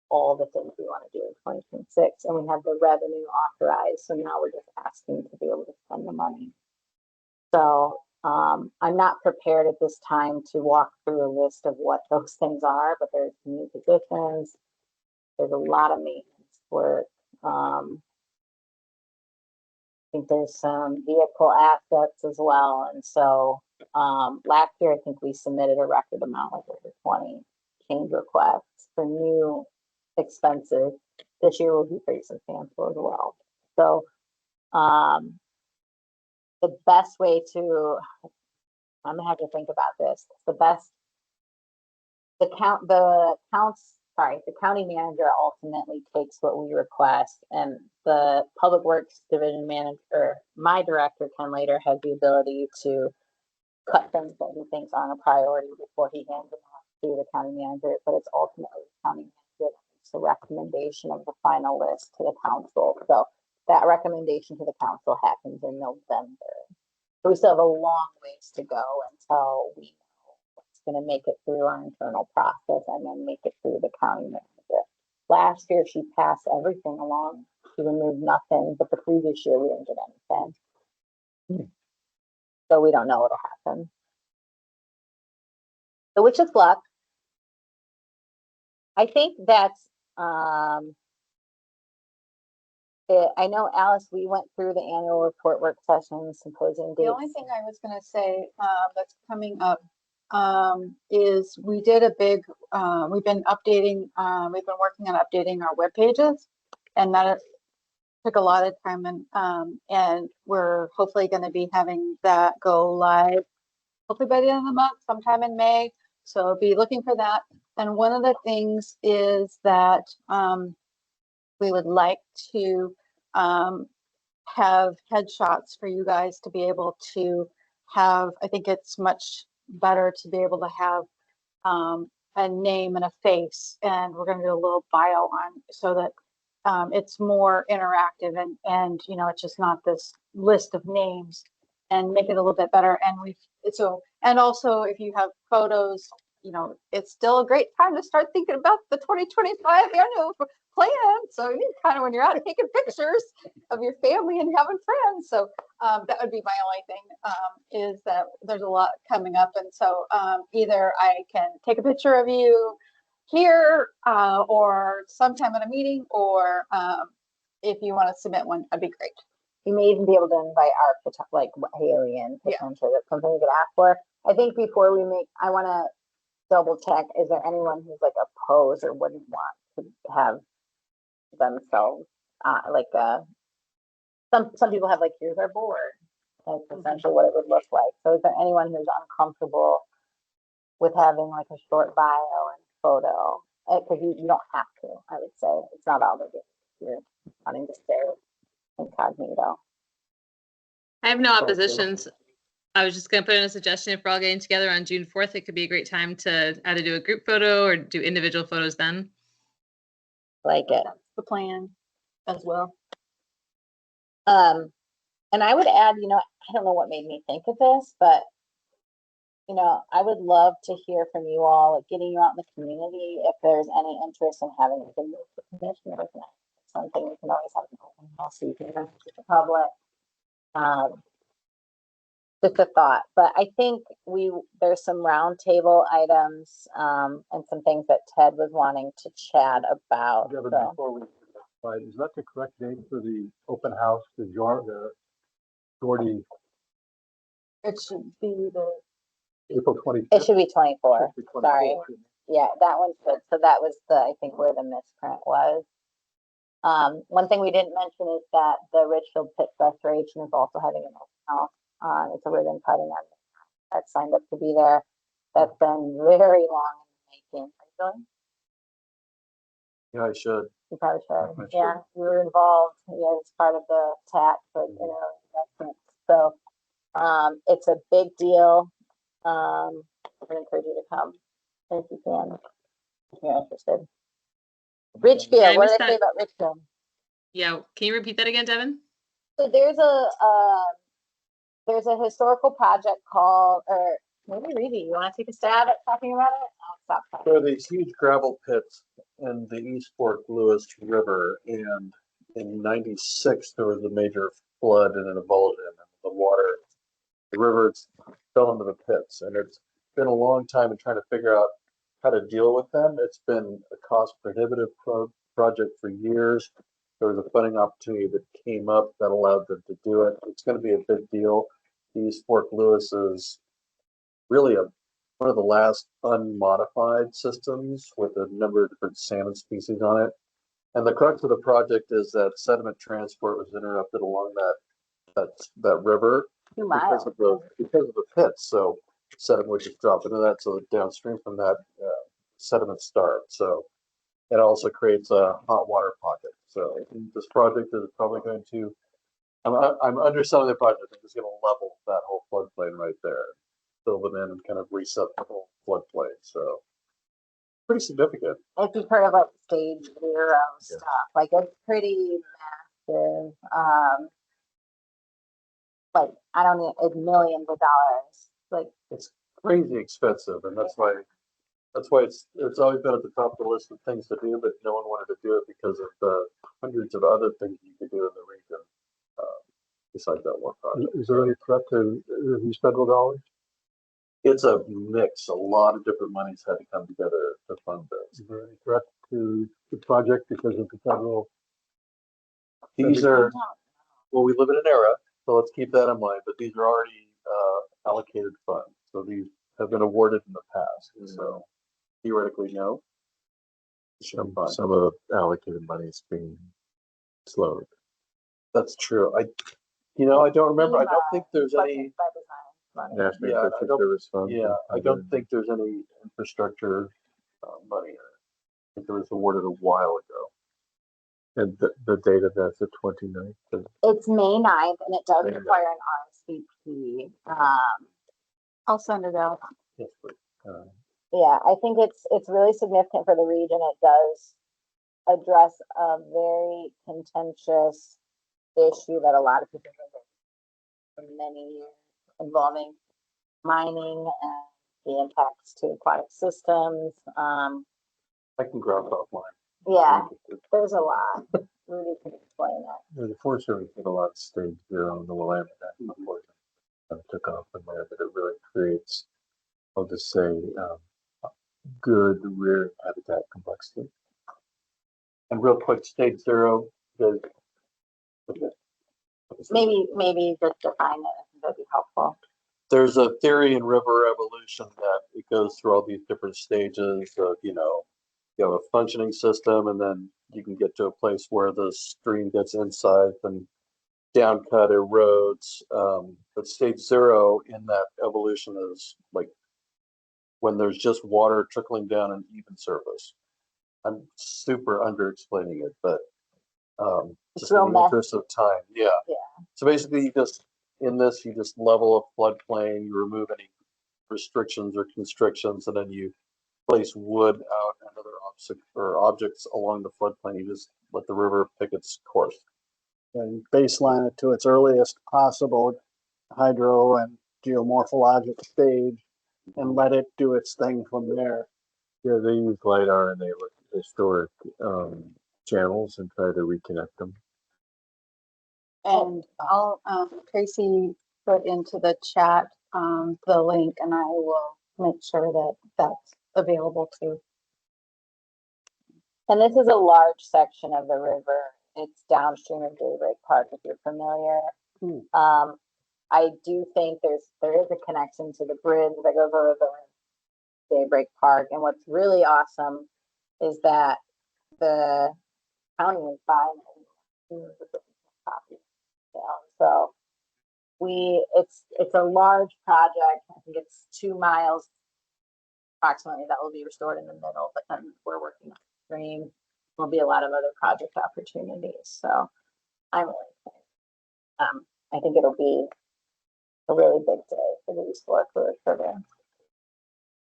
C: all the things we want to do in 2026, and we have the revenue authorized. So now we're just asking to be able to spend the money. So I'm not prepared at this time to walk through a list of what those things are, but there's new positions. There's a lot of maintenance work. I think there's some vehicle assets as well. And so last year, I think we submitted a record amount, like over 20 change requests for new expenses. This year will be pretty substantial as well. So the best way to, I'm gonna have to think about this. The county manager ultimately takes what we request, and the public works division manager, my director, Ken Later, has the ability to cut things that he thinks aren't a priority before he hands them off to the county manager, but it's ultimately the county manager that makes the recommendation of the final list to the council. So that recommendation to the council happens in November. So we still have a long ways to go until we know what's going to make it through our internal process and then make it through the county manager. Last year, she passed everything along. She removed nothing, but the previous year, we didn't get anything. So we don't know what'll happen. So wish us luck. I think that's, I know, Alice, we went through the annual report work session symposium dates.
B: The only thing I was gonna say, that's coming up, is we did a big, we've been updating, we've been working on updating our web pages, and that took a lot of time, and we're hopefully gonna be having that go live, hopefully by the end of the month, sometime in May. So be looking for that. And one of the things is that, we would like to have headshots for you guys to be able to have. I think it's much better to be able to have a name and a face, and we're going to do a little bio on so that it's more interactive and you know, it's just not this list of names, and make it a little bit better. And also if you have photos, you know, it's still a great time to start thinking about the 2025 annual plan. So you kind of, when you're out taking pictures of your family and having friends. So that would be my only thing, is that there's a lot coming up. And so either I can take a picture of you here or sometime at a meeting, or if you want to submit one, that'd be great.
C: You may even be able to invite our like Haley in potentially. That's something we could ask for. I think before we make, I want to double check, is there anyone who's like opposed or wouldn't want to have themselves some people have like, here's our board, like essentially what it would look like. So is there anyone who's uncomfortable with having like a short bio and photo? Because you don't have to, I would say. It's not obligated if you're wanting to stay incognito.
D: I have no oppositions. I was just going to put in a suggestion, if we're all getting together on June 4th, it could be a great time to either do a group photo or do individual photos then.
C: Like it.
B: That's the plan as well.
C: And I would add, you know, I don't know what made me think of this, but you know, I would love to hear from you all, like getting you out in the community, if there's any interest in having a video for commissioners. It's something we can always have an open house so you can message the public. Just a thought, but I think there's some roundtable items and some things that Ted was wanting to chat about.
F: Devin,
C: So.
F: before we, is that the correct date for the open house, the Jordy?
B: It should be the
F: April 25th?
C: It should be 24. Sorry. Yeah, that one's good. So that was I think where the misprint was. One thing we didn't mention is that the Richfield Pit Restoration is also having an open house. It's a ribbon cutting that signed up to be there. That's been very long in the making. Are you going?
H: Yeah, I should.
C: You probably should.
H: I
C: Yeah, we were involved. Yeah, it's part of the tax, but you know, investment. So it's a big deal. I would encourage you to come if you can, if you're interested. Richfield,
D: I
C: what
D: missed
C: did I say about Richfield?
D: Yeah, can you repeat that again, Devin?
C: So there's a historical project called, or Maybe Reedy, you want to take a stab at talking about it? I'll stop talking.
H: There are these huge gravel pits in the East Fork Lewis River, and in '96 there was a major flood and an avulsion, and the river fell into the pits, and it's been a long time in trying to figure out how to deal with them. It's been a cost prohibitive project for years. There was a funding opportunity that came up that allowed them to do it. It's going to be a big deal. The East Fork Lewis is really one of the last unmodified systems with a number of different salmon species on it. And the crux of the project is that sediment transport was interrupted along that river
C: 2 miles.
H: because of the pits. So sediment would just drop into that. So that downstream from that, sediment starved. So it also creates a hot water pocket. So this project is probably going to, I'm underselling the project. I think it's going to level that whole floodplain right there, fill them in and kind of reset the whole floodplain. So pretty significant.
C: If you've heard of like stage 0 stuff, like it's pretty massive. Like I don't know, it's millions of dollars. Like
H: It's crazy expensive, and that's why it's always been at the top of the list of things to do, but no one wanted to do it because of the hundreds of other things you could do in the region besides that one project.
F: Is there any threat to these federal dollars?
H: It's a mix. A lot of different monies had to come together to fund this.
F: Is there any threat to the project because of the federal?
H: These are, well, we live in an era, so let's keep that in mind, but these are already allocated funds. So these have been awarded in the past. So theoretically, no.
A: Some of the allocated money is being slowed.
H: That's true. I don't remember. I don't think there's any.
A: National
H: Yeah,
A: Infrastructure Service Fund.
H: Yeah, I don't think there's any infrastructure money. I think it was awarded a while ago.
A: And the date of that's the 29th.
C: it's May 9th, and it does
A: May 9th.
C: require an RSVP.
B: I'll send it out.
H: Yes, please.
C: Yeah, I think it's really significant for the region. It does address a very contentious issue that a lot of people have been for many years, involving mining and the impacts to aquatic systems.
H: I can grab it offline.
C: Yeah, there's a lot. Rudy can explain that.
A: The Forest Service did a lot of stage 0 on the Willamette before it took off from there, but it really creates, I'll just say, good rear habitat complexity.
H: And real quick, stage 0,
C: Maybe just define it. I think that'd be helpful.
H: there's a theory in river evolution that it goes through all these different stages of, you have a functioning system, and then you can get to a place where the stream gets inside and downcut erodes. But stage 0 in that evolution is like when there's just water trickling down an even surface. I'm super under explaining it, but just in
C: real
H: the
C: messy.
H: interest of time. Yeah.
C: Yeah.
H: So basically you just level a floodplain, you remove any restrictions or constrictions, and then you place wood out and other objects along the floodplain. You just let the river pick its course.
G: And baseline it to its earliest possible hydro and geomorphologic stage and let it do its thing from there.
A: Yeah, they use LiDAR and they look at historic channels and try to reconnect them.
B: And I'll, Tracy put into the chat, the link, and I will make sure that that's available too.
C: And this is a large section of the river. It's downstream of Daybreak Park, if you're familiar. I do think there is a connection to the bridge that goes over the Daybreak Park. And what's really awesome is that the county is buying copies. So it's a large project. I think it's 2 miles approximately that will be restored in the middle, but then we're working upstream. There'll be a lot of other project opportunities. So I'm really excited. I think it'll be a really big day for the East Fork Lewis River.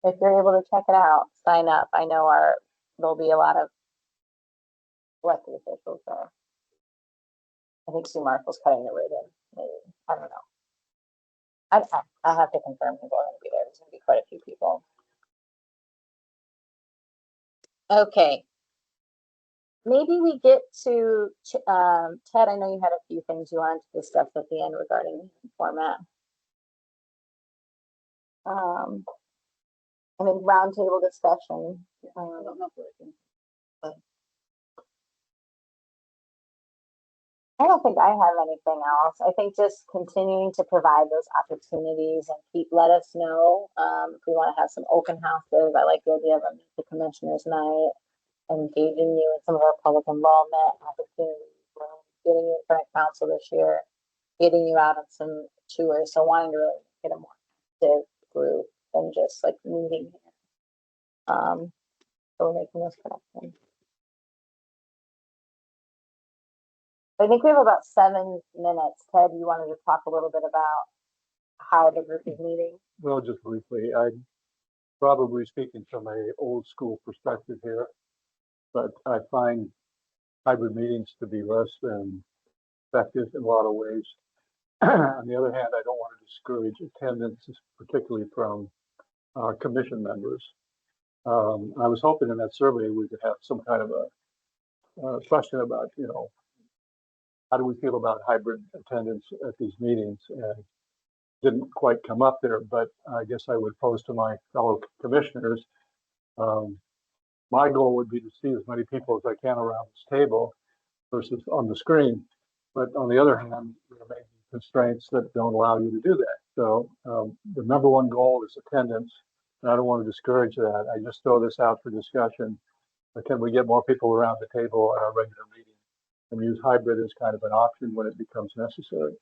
C: If you're able to check it out, sign up. I know there'll be a lot of elected officials there. I think Sue Marshall's cutting the ribbon, maybe. I don't know. I'll have to confirm who's going to be there. There's going to be quite a few people. Okay. Maybe we get to, Ted, I know you had a few things you wanted to discuss at the end regarding format. I mean, roundtable discussion. I don't think I have anything else. I think just continuing to provide those opportunities and let us know if we want to have some open houses. I like the idea of the commissioners night, engaging you in some of our public involvement opportunities, getting you in front of council this year, getting you out on some tours. So wanting to really get a more active group than just like meeting here. So we're making those connections. I think we have about 7 minutes. Ted, you wanted to talk a little bit about how the group is meeting?
F: Well, just briefly, I'm probably speaking from a old school perspective here, but I find hybrid meetings to be less than effective in a lot of ways. On the other hand, I don't want to discourage attendance, particularly from our commission members. I was hoping in that survey we could have some kind of a question about, you know, how do we feel about hybrid attendance at these meetings? And didn't quite come up there, but I guess I would pose to my fellow commissioners. My goal would be to see as many people as I can around this table versus on the screen. But on the other hand, there may be constraints that don't allow you to do that. So the number one goal is attendance. And I don't want to discourage that. I just throw this out for discussion. But can we get more people around the table at our regular meeting and use hybrid as kind of an option when it becomes necessary?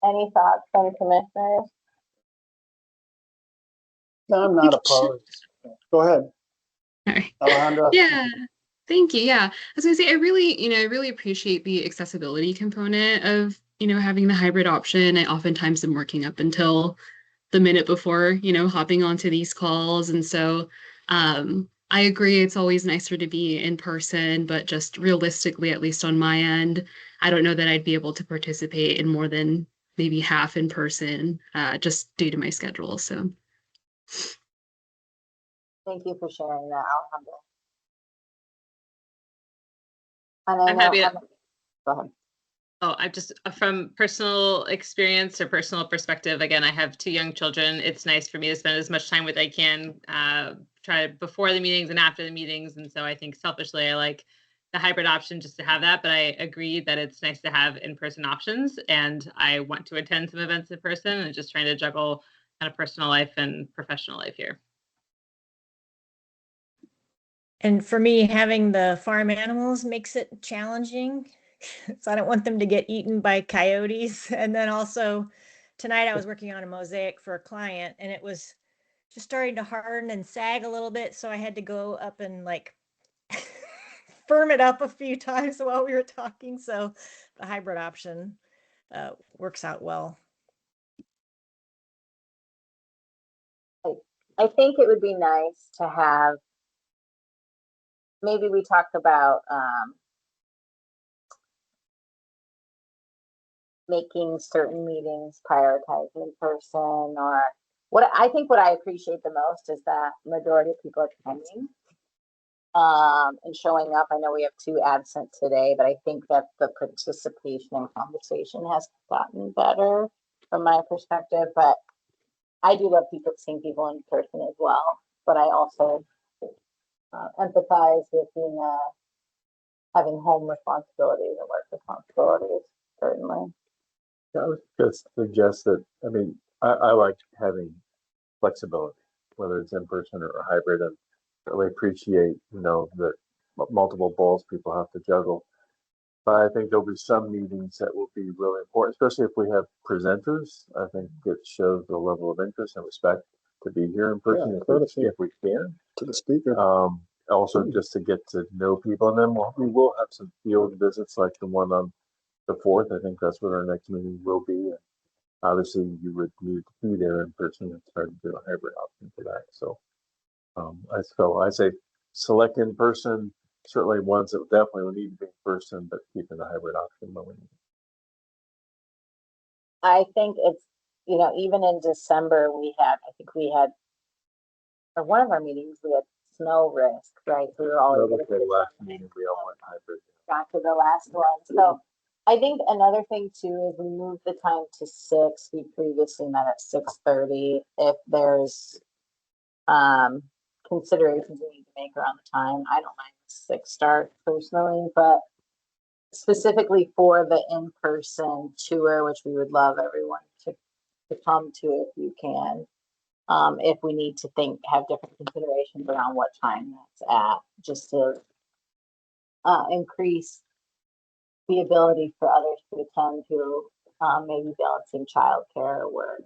C: Any thoughts from commissioners?
G: No, I'm not opposed. Go ahead,
J: Sorry.
G: Alejandra.
J: Yeah. Thank you. Yeah. I was gonna say, I really appreciate the accessibility component of, having the hybrid option. I oftentimes am working up until the minute before, hopping onto these calls. And so I agree it's always nicer to be in person, but just realistically, at least on my end, I don't know that I'd be able to participate in more than maybe half in person, just due to my schedule. So
C: Thank you for sharing that, Alejandra. And I
D: I'm
C: know,
D: happy to-
C: go ahead.
D: Oh, I just, from personal experience or personal perspective, again, I have 2 young children. It's nice for me to spend as much time with I can, try before the meetings and after the meetings. And so I think selfishly, I like the hybrid option just to have that, but I agree that it's nice to have in-person options. And I want to attend some events in person and just trying to juggle kind of personal life and professional life here.
I: And for me, having the farm animals makes it challenging. So I don't want them to get eaten by coyotes. And then also tonight I was working on a mosaic for a client and it was just starting to harden and sag a little bit. So I had to go up and like firm it up a few times while we were talking. So the hybrid option works out well.
C: I think it would be nice to have, maybe we talk about making certain meetings prioritize in person, or what I appreciate the most is that majority of people are coming and showing up. I know we have 2 absent today, but I think that the participation and conversation has gotten better from my perspective. But I do love seeing people in person as well. But I also empathize with having home responsibilities and work responsibilities, certainly.
A: I would just suggest that, I mean, I like having flexibility, whether it's in person or hybrid, and really appreciate, that multiple balls people have to juggle. But I think there'll be some meetings that will be really important, especially if we have presenters. I think it shows the level of interest and respect to be here in person if we can.
H: To the speaker.
A: Also, just to get to know people, and then we will have some field visits like the one on the 4th. I think that's what our next meeting will be. And obviously, you would need to be there in person. It's hard to do a hybrid option for that. So, I say select in person, certainly ones that definitely will need to be in person, but keeping the hybrid option when we need.
C: I think it's, even in December, or one of our meetings, we had snow risk, right? We were all able to
A: The
C: fit
A: last
C: something.
A: meeting, we all went hybrid.
C: Got to the last one. So I think another thing too is we moved the time to 6. We previously met at 6:30. If there's considerations we need to make around the time, I don't mind the 6 start personally, but specifically for the in-person tour, which we would love everyone to come to if you can. If we need to have different considerations around what time that's at, just to increase the ability for others to attend who may be balancing childcare or work.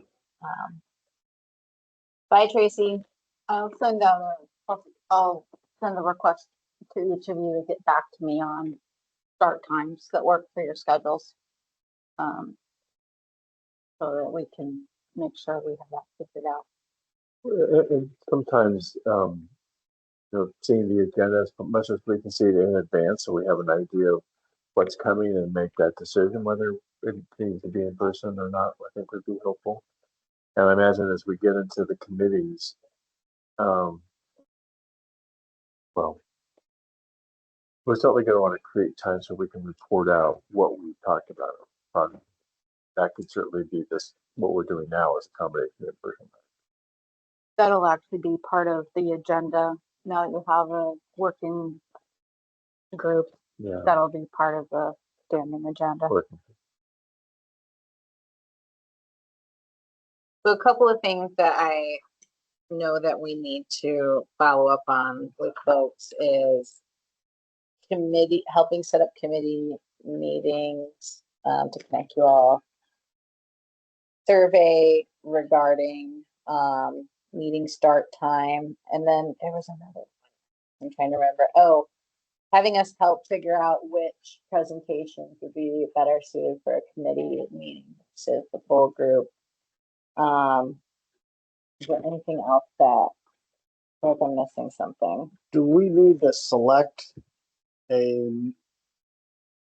C: Bye, Tracy.
B: I'll send a request to each of you to get back to me on start times that work for your schedules. So that we can make sure we have that figured out.
A: And sometimes, seeing the agenda as much as we can see it in advance, so we have an idea of what's coming and make that decision whether it needs to be in person or not, I think would be helpful. And I imagine as we get into the committees, well, we're certainly going to want to create time so we can report out what we talked about. That could certainly be what we're doing now is a combination of in-person.
B: That'll actually be part of the agenda. Now that you have a working group,
A: Yeah.
B: that'll be part of the standing agenda.
A: Working.
C: So a couple of things that I know that we need to follow up on with folks is helping set up committee meetings to connect you all. Survey regarding meeting start time. And then there was another one. I'm trying to remember. Oh, having us help figure out which presentations would be better suited for a committee meeting, so the full group. Is there anything else that, or if I'm missing something?
G: Do we need to select a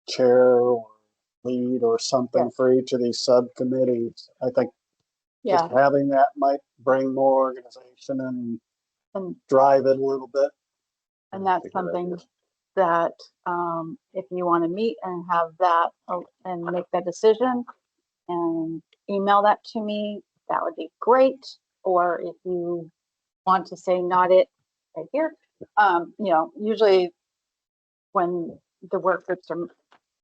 G: chair or lead or something
B: Yes.
G: for each of these subcommittees? I think
B: Yeah,
G: just having that might bring more organization and
B: and
G: drive it a little bit.
B: and that's
A: Good
B: something
A: idea.
B: that if you want to meet and have that and make that decision and email that to me, that would be great. Or if you want to say not it right here, usually when the work groups are